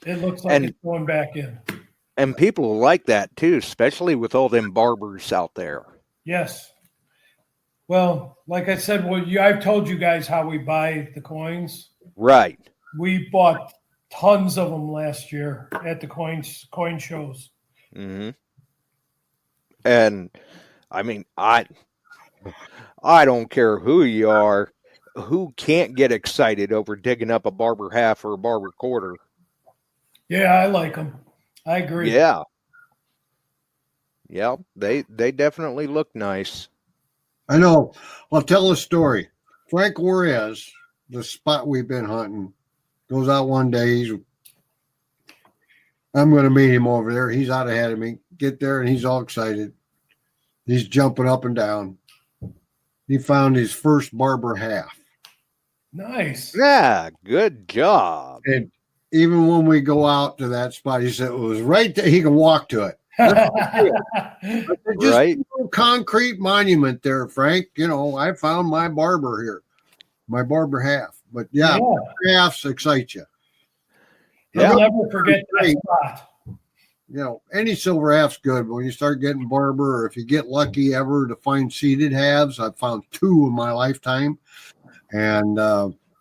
it looks like it's going back in. And people will like that too, especially with all them barbers out there. Yes. Well, like I said, I've told you guys how we buy the coins. Right. We bought tons of them last year at the coin shows. Mm-hmm. And I mean, I don't care who you are, who can't get excited over digging up a barber half or a barber quarter. Yeah, I like them. I agree. Yeah. Yeah, they definitely look nice. I know. I'll tell a story. Frank Juarez, the spot we've been hunting, goes out one day. I'm going to meet him over there. He's out ahead of me. Get there, and he's all excited. He's jumping up and down. He found his first barber half. Nice. Yeah, good job. And even when we go out to that spot, he said it was right there. He can walk to it. Just Right. a little concrete monument there, Frank. You know, I found my barber here, my barber half. But yeah, halves excite you. I'll never forget that spot. You know, any silver half's good. But when you start getting barber, or if you get lucky ever to find seeded halves, I've found 2 in my lifetime, and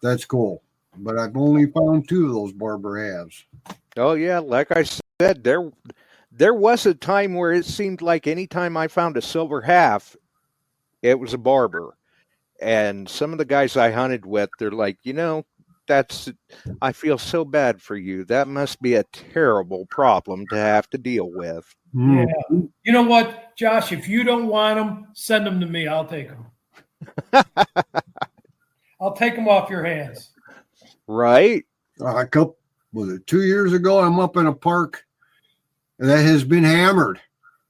that's cool. But I've only found 2 of those barber halves. Oh yeah, like I said, there was a time where it seemed like anytime I found a silver half, it was a barber. And some of the guys I hunted with, they're like, I feel so bad for you. That must be a terrible problem to have to deal with. Yeah. You know what, Josh? If you don't want them, send them to me. I'll take them. I'll take them off your hands. Right? Was it 2 years ago? I'm up in a park that has been hammered.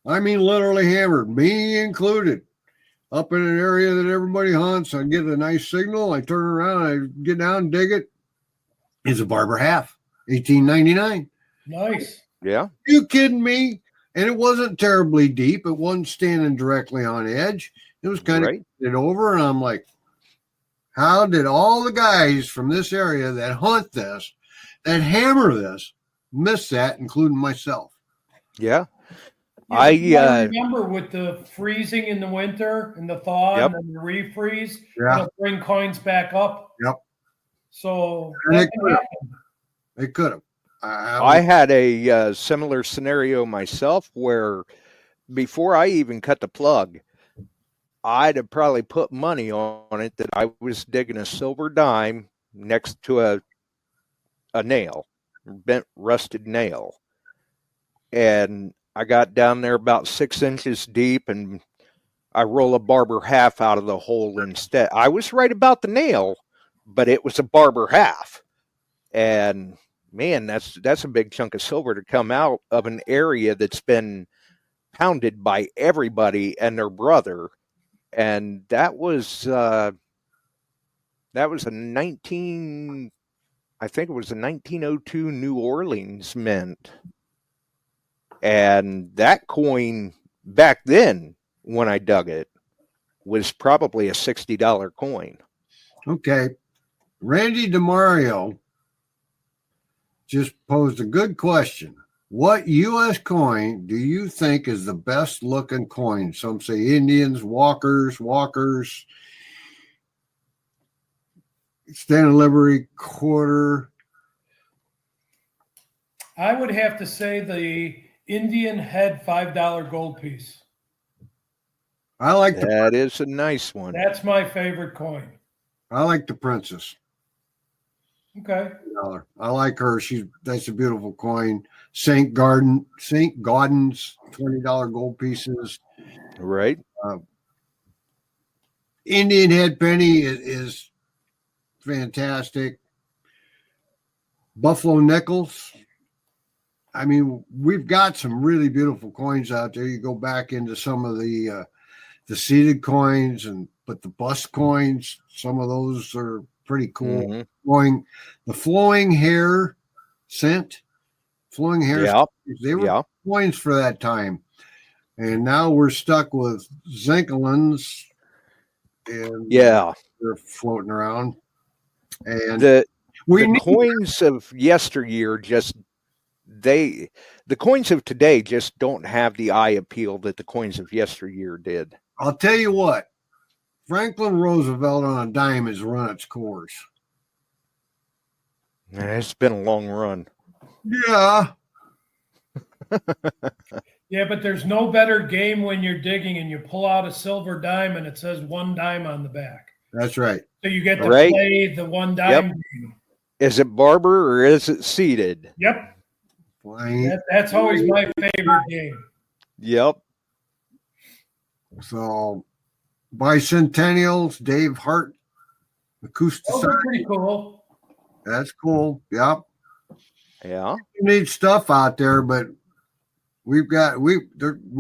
I mean, literally hammered, me included. Up in an area that everybody hunts, I get a nice signal. I turn around, I get down, and dig it. It's a barber half, $18.99. Nice. Yeah. You kidding me? And it wasn't terribly deep. It wasn't standing directly on edge. It was kind of it over, and I'm like, how did all the guys from this area that hunt this, that hammer this, miss that, including myself? Yeah. I remember with the freezing in the winter and the thaw and then the refreeze, it'll bring coins back up. Yep. So they could have. I had a similar scenario myself where before I even cut the plug, I'd have probably put money on it that I was digging a silver dime next to a nail, bent rusted nail. And I got down there about 6 inches deep, and I roll a barber half out of the hole instead. I was right about the nail, but it was a barber half. And man, that's a big chunk of silver to come out of an area that's been pounded by everybody and their brother. And that was a 1902 New Orleans mint. And that coin back then, when I dug it, was probably a $60 coin. Okay. Randy DeMario just posed a good question. What U.S. coin do you think is the best looking coin? Some say Indians, Walkers, Stand and Liberty, quarter. I would have to say the Indian head $5 gold piece. I like that is a nice one. That's my favorite coin. I like the Princess. Okay. I like her. That's a beautiful coin. St. Gaudens $20 gold pieces. Right. Indian head penny is fantastic. Buffalo nickels. I mean, we've got some really beautiful coins out there. You go back into some of the seeded coins, but the bust coins, some of those are pretty cool. Mm-hmm. The flowing hair scent, they were coins for that time. And now we're stuck with Zinkelins, and they're floating around. And the coins of yesteryear just the coins of today just don't have the eye appeal that the coins of yesteryear did. I'll tell you what, Franklin Roosevelt on a dime has run its course. And it's been a long run. Yeah. Yeah, but there's no better game when you're digging and you pull out a silver dime and it says one dime on the back. That's right. So you get to Right. play the one dime game. Is it barber or is it seated? Yep. Flying. That's always my favorite game. Yep. So, bicentennials, Dave Hart, acoustic. Those are pretty cool. That's cool. Yep. Yeah. We need stuff out there, but we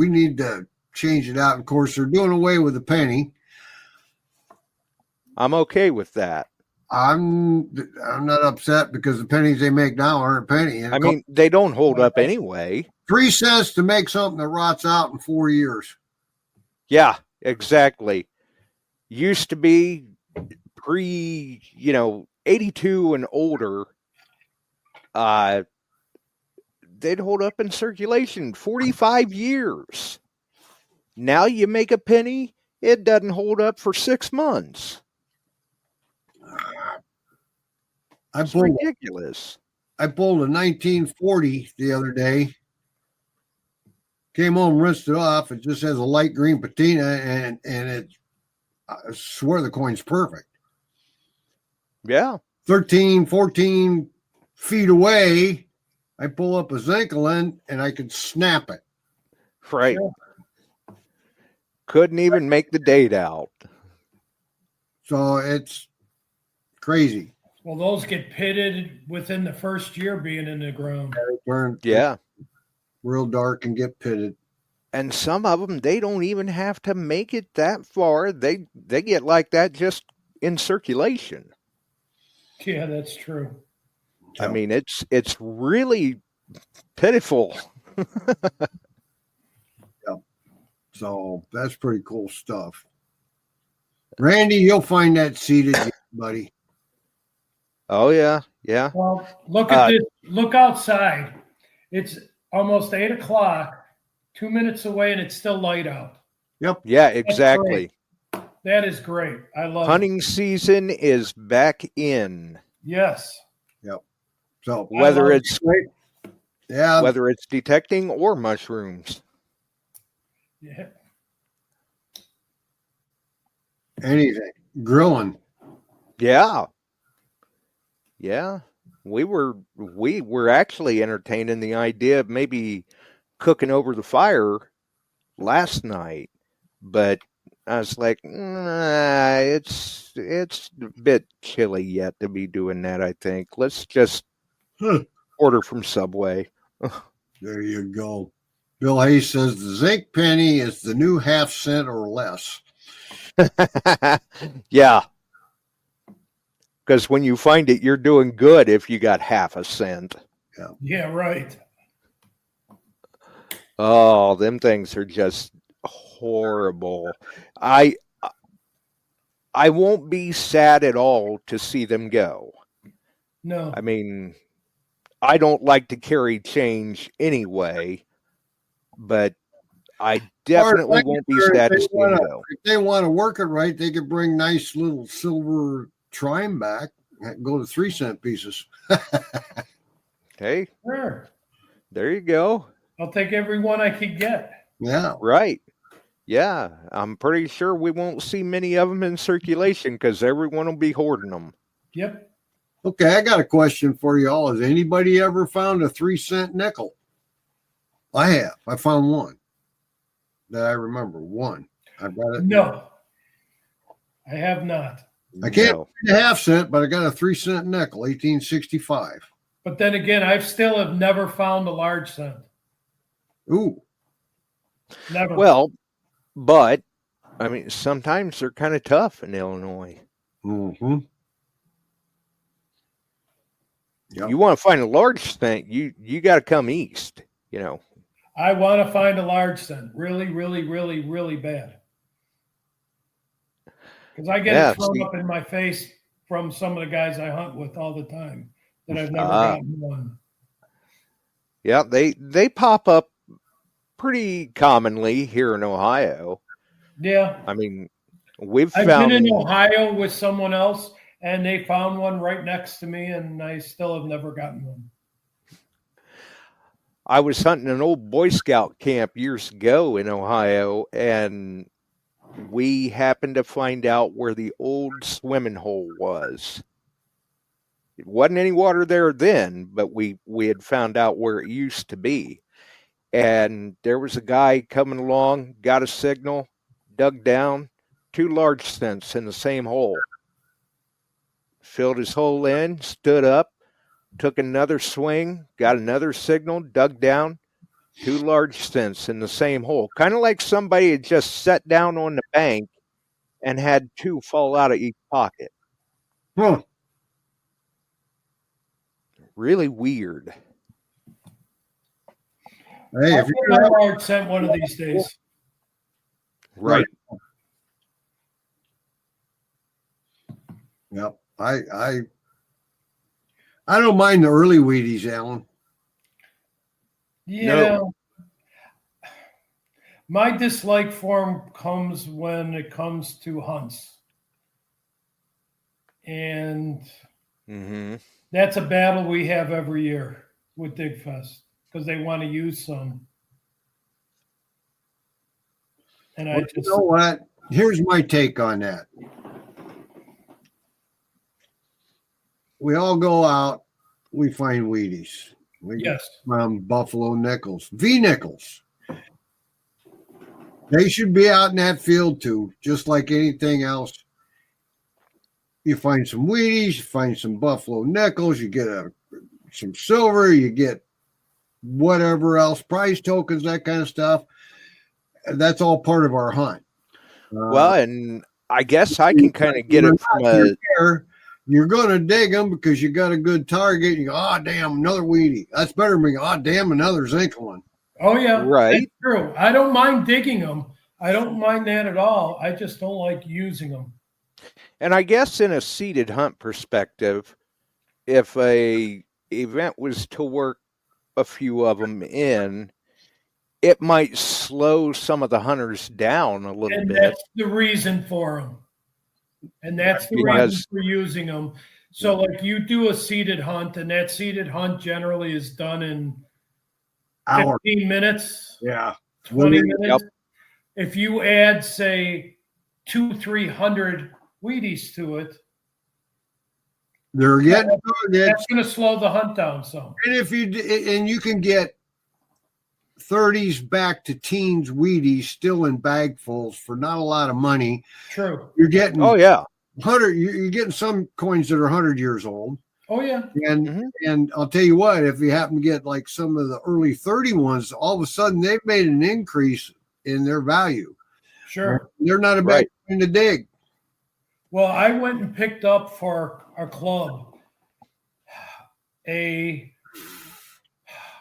need to change it out. Of course, they're doing away with the penny. I'm okay with that. I'm not upset because the pennies they make now aren't a penny. I mean, they don't hold up anyway. 3 cents to make something that rots out in 4 years. Yeah, exactly. Used to be pre, 82 and older, they'd hold up in circulation 45 years. Now you make a penny, it doesn't hold up for 6 months. It's ridiculous. I pulled a 1940 the other day. Came home, rinsed it off. It just has a light green patina, and it. I swear the coin's perfect. Yeah. 13, 14 feet away, I pull up a Zinkelin and I could snap it. Right. Couldn't even make the date out. So it's crazy. Well, those get pitted within the first year being in the ground. They turn Yeah. real dark and get pitted. And some of them, they don't even have to make it that far. They get like that just in circulation. Yeah, that's true. I mean, it's really pitiful. Yep. So that's pretty cool stuff. Randy, you'll find that seated, buddy. Oh yeah, yeah. Well, look at this. Look outside. It's almost 8 o'clock, 2 minutes away, and it's still light out. Yep. Yeah, exactly. That is great. I love Hunting season is back in. Yes. Yep. So Whether it's yeah, whether it's detecting or mushrooms. Yeah. anything. Grilling. Yeah. Yeah. We were actually entertaining the idea of maybe cooking over the fire last night, but I was like, nah, it's a bit chilly yet to be doing that, I think. Let's just order from Subway. There you go. Bill Hayes says the zinc penny is the new half cent or less. Yeah. Because when you find it, you're doing good if you got half a cent. Yeah, right. Oh, them things are just horrible. I won't be sad at all to see them go. No. I mean, I don't like to carry change anyway, but I definitely won't be sad to see them go. If they want to work it right, they could bring nice little silver trime back and go to 3 cent pieces. Hey, Sure. there you go. I'll take every one I could get. Yeah. Right. Yeah, I'm pretty sure we won't see many of them in circulation because everyone will be hoarding them. Yep. Okay, I got a question for you all. Has anybody ever found a 3 cent nickel? I have. I found one that I remember. One. I got it. No. I have not. I can't No. find a half cent, but I got a 3 cent nickel, 1865. But then again, I still have never found a large cent. Ooh. Never. Well, but I mean, sometimes they're kind of tough in Illinois. Mm-hmm. Yep. You want to find a large cent, you got to come east. You know. I want to find a large cent. Really, really, really, really bad. Because I get it thrown up in my face from some of the guys I hunt with all the time that I've never gotten one. Yeah, they pop up pretty commonly here in Ohio. Yeah. I mean, we've I've found been in Ohio with someone else, and they found one right next to me, and I still have never gotten one. I was hunting an old Boy Scout camp years ago in Ohio, and we happened to find out where the old swimming hole was. It wasn't any water there then, but we had found out where it used to be. And there was a guy coming along, got a signal, dug down, 2 large stints in the same hole. Filled his hole in, stood up, took another swing, got another signal, dug down, 2 large stints in the same hole. Kind of like somebody had just sat down on the bank and had 2 fall out of each pocket. Huh. Really weird. Hey, I'll if get you're my large scent one of these days. Right. Yep. I don't mind the early Wheaties, Alan. Yeah. No. My dislike for them comes when it comes to hunts. And Mm-hmm. that's a battle we have every year with Digfest because they want to use some. And I Well, just, you know what? Here's my take on that. We all go out, we find Wheaties. We get yes, Buffalo Nickels, V Nickels. They should be out in that field too, just like anything else. You find some Wheaties, you find some Buffalo Nickels, you get some silver, you get whatever else, prize tokens, that kind of stuff. That's all part of our hunt. Well, and I guess I can kind of get it from a... You're going to dig them because you got a good target. You go, oh, damn, another Wheatie. That's better than being, oh, damn, another Zinklin. oh yeah, Right. that's true. I don't mind digging them. I don't mind that at all. I just don't like using them. And I guess in a seated hunt perspective, if a event was to work a few of them in, it might slow some of the hunters down a little And bit. that's the reason for them. And that's the reason for using them. So like you do a seated hunt, and that seated hunt generally is done in 15 minutes, Yeah. 20 minutes. Yep. If you add, say, 200-300 Wheaties to it, They're getting targets. that's going to slow the hunt down some. And you can get 30s back to teens Wheaties still in bagfuls for not a lot of money. True. You're getting Oh, yeah. 100. You're getting some coins that are 100 years old. Oh, yeah. And I'll tell you what, if you happen to get like some of the early 30 ones, all of a sudden they've made an increase in their value. Sure. They're not a bad thing to dig. Well, I went and picked up for our club a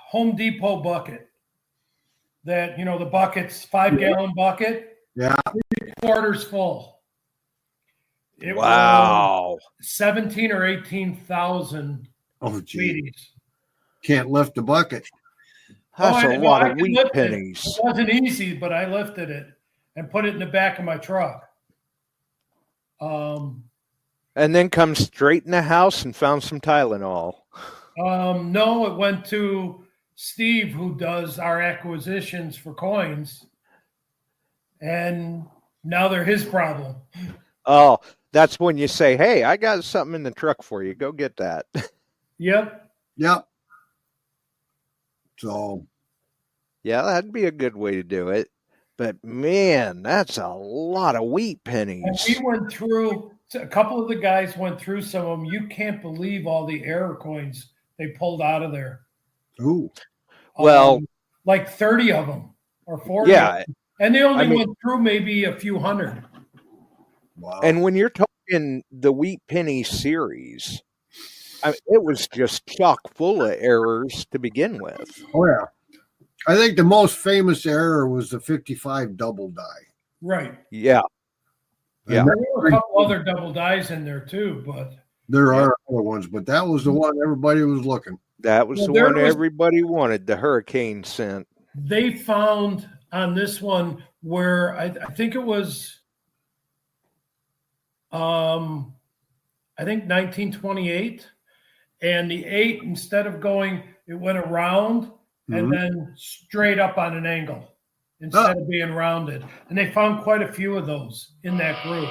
Home Depot bucket that, you know, the bucket's 5-gallon bucket. Yeah. 3/4 full. It Wow. was 17 or 18,000 Oh, gee. Wheaties. Can't lift the bucket. That's Oh, a I lot I of could wheat lift it. pennies. It wasn't easy, but I lifted it and put it in the back of my truck. And then come straight in the house and found some Tylenol. No, it went to Steve, who does our acquisitions for coins, and now they're his problem. Oh, that's when you say, hey, I got something in the truck for you. Go get that. Yep. Yep. So, Yeah, that'd be a good way to do it. But man, that's a lot of wheat And pennies. we went through, a couple of the guys went through some of them. You can't believe all the error coins they pulled out of there. ooh. Well, like 30 of them or 40. yeah. And they only I mean- went through maybe a few hundred. Wow. And when you're talking the wheat penny series, it was just chock full of errors to begin with. Oh, yeah. I think the most famous error was the 55 double die. Right. Yeah. Yeah. And There were a couple other double dies in there too, but There are other ones, but that was the one everybody was looking. That was the one everybody wanted, the hurricane scent. They found on this one where I think it was, I think 1928, and the 8, instead of going, it went around and then straight up on an angle instead of being rounded. And they found quite a few of those in that group.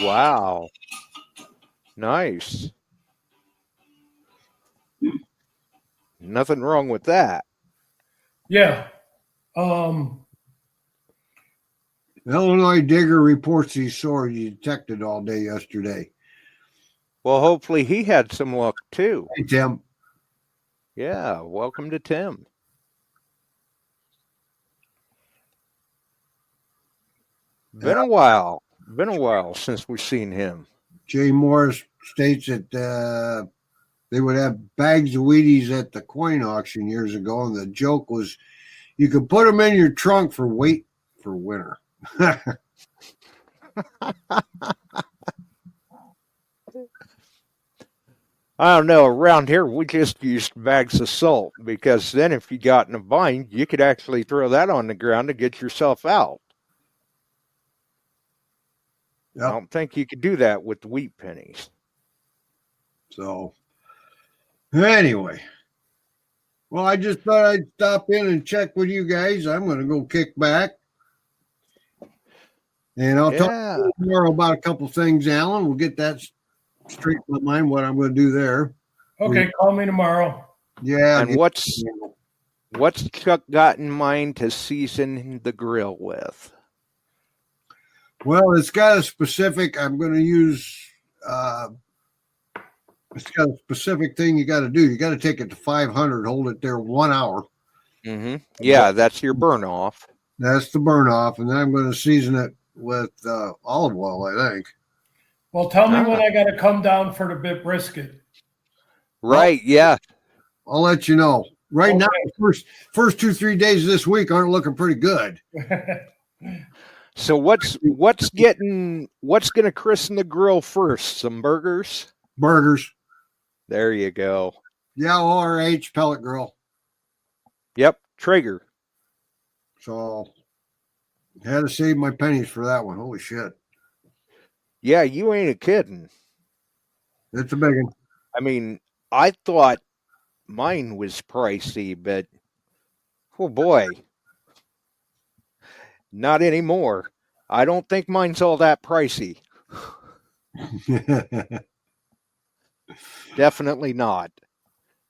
Wow. Nice. Nothing wrong with that. Yeah. Illinois Digger reports he saw you detected all day yesterday. Well, hopefully he had some luck too. Hey, Tim. Yeah, welcome to Tim. Been a while since we've seen him. Jay Morris states that they would have bags of Wheaties at the coin auction years ago, and the joke was you could put them in your trunk for weight for winter. I don't know. Around here, we just used bags of salt because then if you got in a bind, you could actually throw that on the ground to get yourself out. Yep. I don't think you could do that with wheat pennies. So, anyway, well, I just thought I'd stop in and check with you guys. I'm going to go kick back. And I'll talk to you tomorrow about a couple things, Alan. We'll get that straight in my mind, what I'm going to do there. Okay, call me tomorrow. Yeah. And what's Chuck got in mind to season the grill with? Well, it's got a specific, I'm going to use, it's got a specific thing you got to do. You got to take it to 500, hold it there 1 hour. Mm-hmm. Yeah, that's your burn off. That's the burn off. And then I'm going to season it with olive oil, I think. Well, tell me when I got to come down for the bit brisket. Right, yeah. I'll let you know. Right now, first 2-3 days of this week aren't looking pretty good. So what's going to christen the grill first? Some burgers? Burgers. There you go. Yeah, ORH pellet grill. Yep, Traeger. So had to save my pennies for that one. Holy shit. Yeah, you ain't a kidding. It's a big one. I mean, I thought mine was pricey, but oh boy. Not anymore. I don't think mine's all that pricey. Definitely not.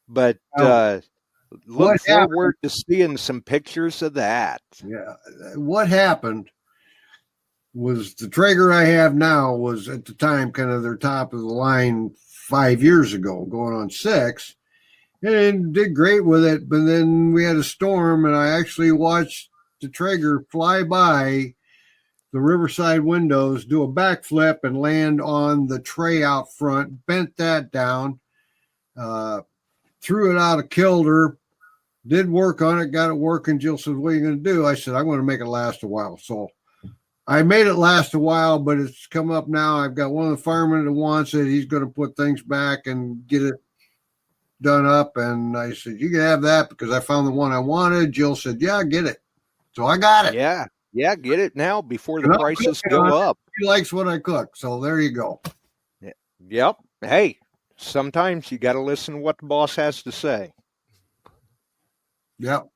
But look forward to seeing some pictures of that. Yeah. What happened was the Traeger I have now was at the time kind of their top of the line 5 years ago, going on 6, and did great with it. But then we had a storm, and I actually watched the Traeger fly by the Riverside windows, do a backflip, and land on the tray out front, bent that down, threw it out of kilter, did work on it, got it working. Jill said, "What are you going to do?" I said, "I'm going to make it last a while." So I made it last a while, but it's come up now. I've got one of the firemen that wants it. He's going to put things back and get it done up. And I said, "You can have that," because I found the one I wanted. Jill said, "Yeah, get it." So I got it. Yeah, get it now before the prices go up. He likes what I cook, so there you go. Yep. Hey, sometimes you got to listen to what the boss has to say. Yep.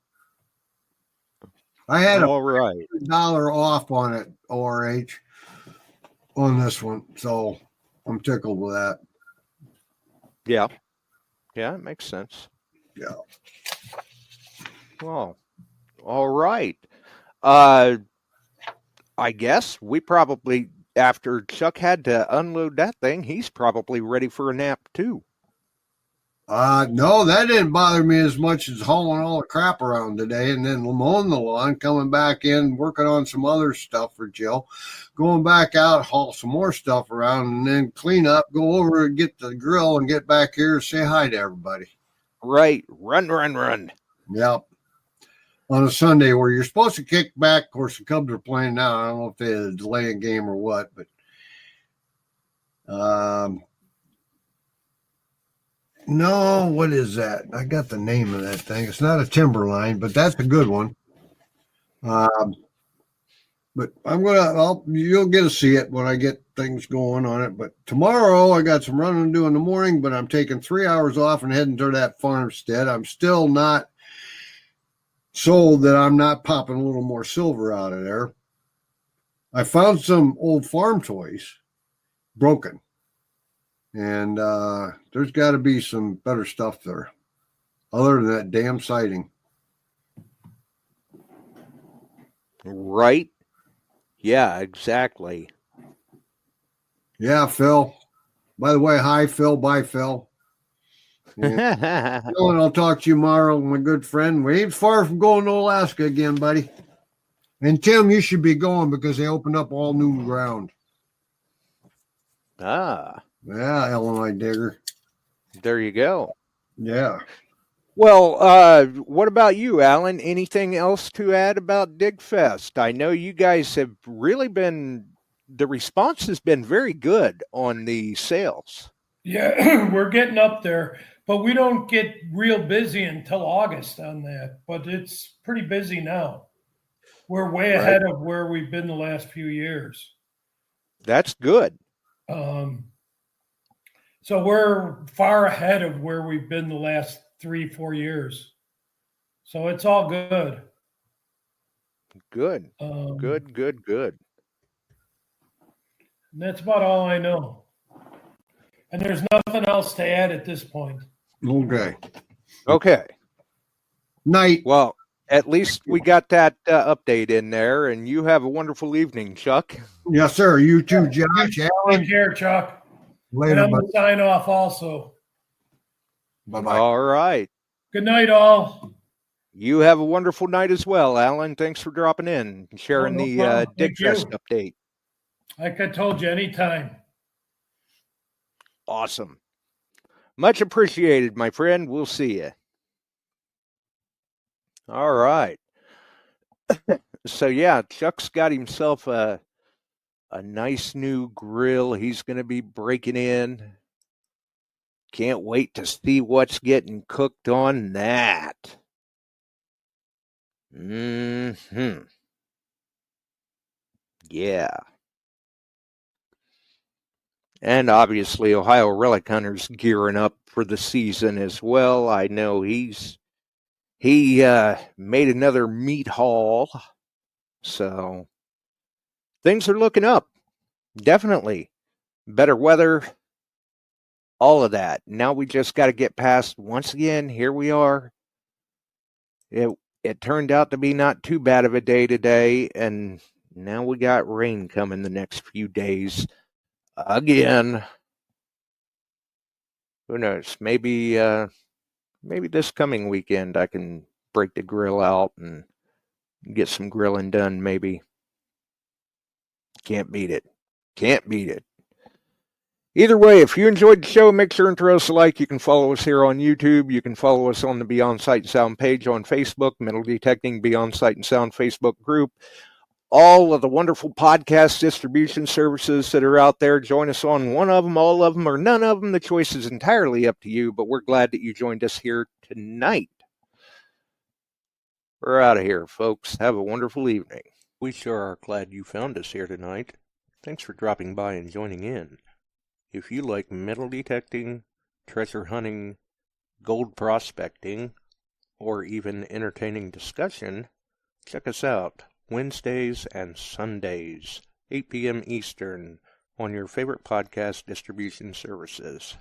I had $1 off on it, ORH, on this one, so I'm tickled with that. Yeah. Yeah, it makes sense. Yeah. Well, all right. I guess we probably, after Chuck had to unload that thing, he's probably ready for a nap too. No, that didn't bother me as much as hauling all the crap around today and then mowing the lawn, coming back in, working on some other stuff for Jill, going back out, haul some more stuff around, and then clean up, go over and get the grill and get back here and say hi to everybody. Right. Run. Yep. On a Sunday where you're supposed to kick back. Of course, the Cubs are playing now. I don't know if they had a delay in game or what, but No, what is that? I got the name of that thing. It's not a Timberline, but that's a good one. But you'll get to see it when I get things going on it. But tomorrow I got some running to do in the morning, but I'm taking 3 hours off and heading to that farmstead. I'm still not sold that I'm not popping a little more silver out of there. I found some old farm toys broken. And there's got to be some better stuff there other than that damn sighting. Right? Yeah, exactly. Yeah, Phil. By the way, hi, Phil. Bye, Phil. Phil, I'll talk to you tomorrow, my good friend. We ain't far from going to Alaska again, buddy. And Tim, you should be going because they opened up all new ground. Ah. Yeah, Illinois digger. There you go. Yeah. Well, what about you, Alan? Anything else to add about DigFest? I know you guys have really the response has been very good on the sales. Yeah, we're getting up there, but we don't get real busy until August on that. But it's pretty busy now. We're way ahead of where we've been the last few years. That's good. So we're far ahead of where we've been the last 3-4 years. So it's all good. Good. Good. And that's about all I know. And there's nothing else to add at this point. Okay. Night. Well, at least we got that update in there, and you have a wonderful evening, Chuck. Yes, sir. You too, Josh. Alan. Take care, Chuck. Later, and I'm going to sign off also. Bye-bye. All right. Good night, all. You have a wonderful night as well, Alan. Thanks for dropping in and sharing the DigFest update. Like I told you, anytime. Awesome. Much appreciated, my friend. We'll see you. All right. So, yeah, Chuck's got himself a nice new grill he's going to be breaking in. Can't wait to see what's getting cooked on that. Yeah. And obviously, Ohio Relic Hunter's gearing up for the season as well. I know he made another meat haul. So things are looking up. Definitely. Better weather. All of that. Now we just got to get past, once again, here we are. It turned out to be not too bad of a day today, and now we got rain coming the next few days. Again. Who knows? Maybe this coming weekend I can break the grill out and get some grilling done, maybe. Can't beat it. Either way, if you enjoyed the show, make sure and throw us a like. You can follow us here on YouTube. You can follow us on the Beyond Sight and Sound page on Facebook, Metal Detecting Beyond Sight and Sound Facebook group. All of the wonderful podcast distribution services that are out there. Join us on one of them, all of them, or none of them. The choice is entirely up to you, but we're glad that you joined us here tonight. We're out of here, folks. Have a wonderful evening. We sure are glad you found us here tonight. Thanks for dropping by and joining in. If you like metal detecting, treasure hunting, gold prospecting, or even entertaining discussion, check us out Wednesdays and Sundays, 8 p.m. Eastern, on your favorite podcast distribution services.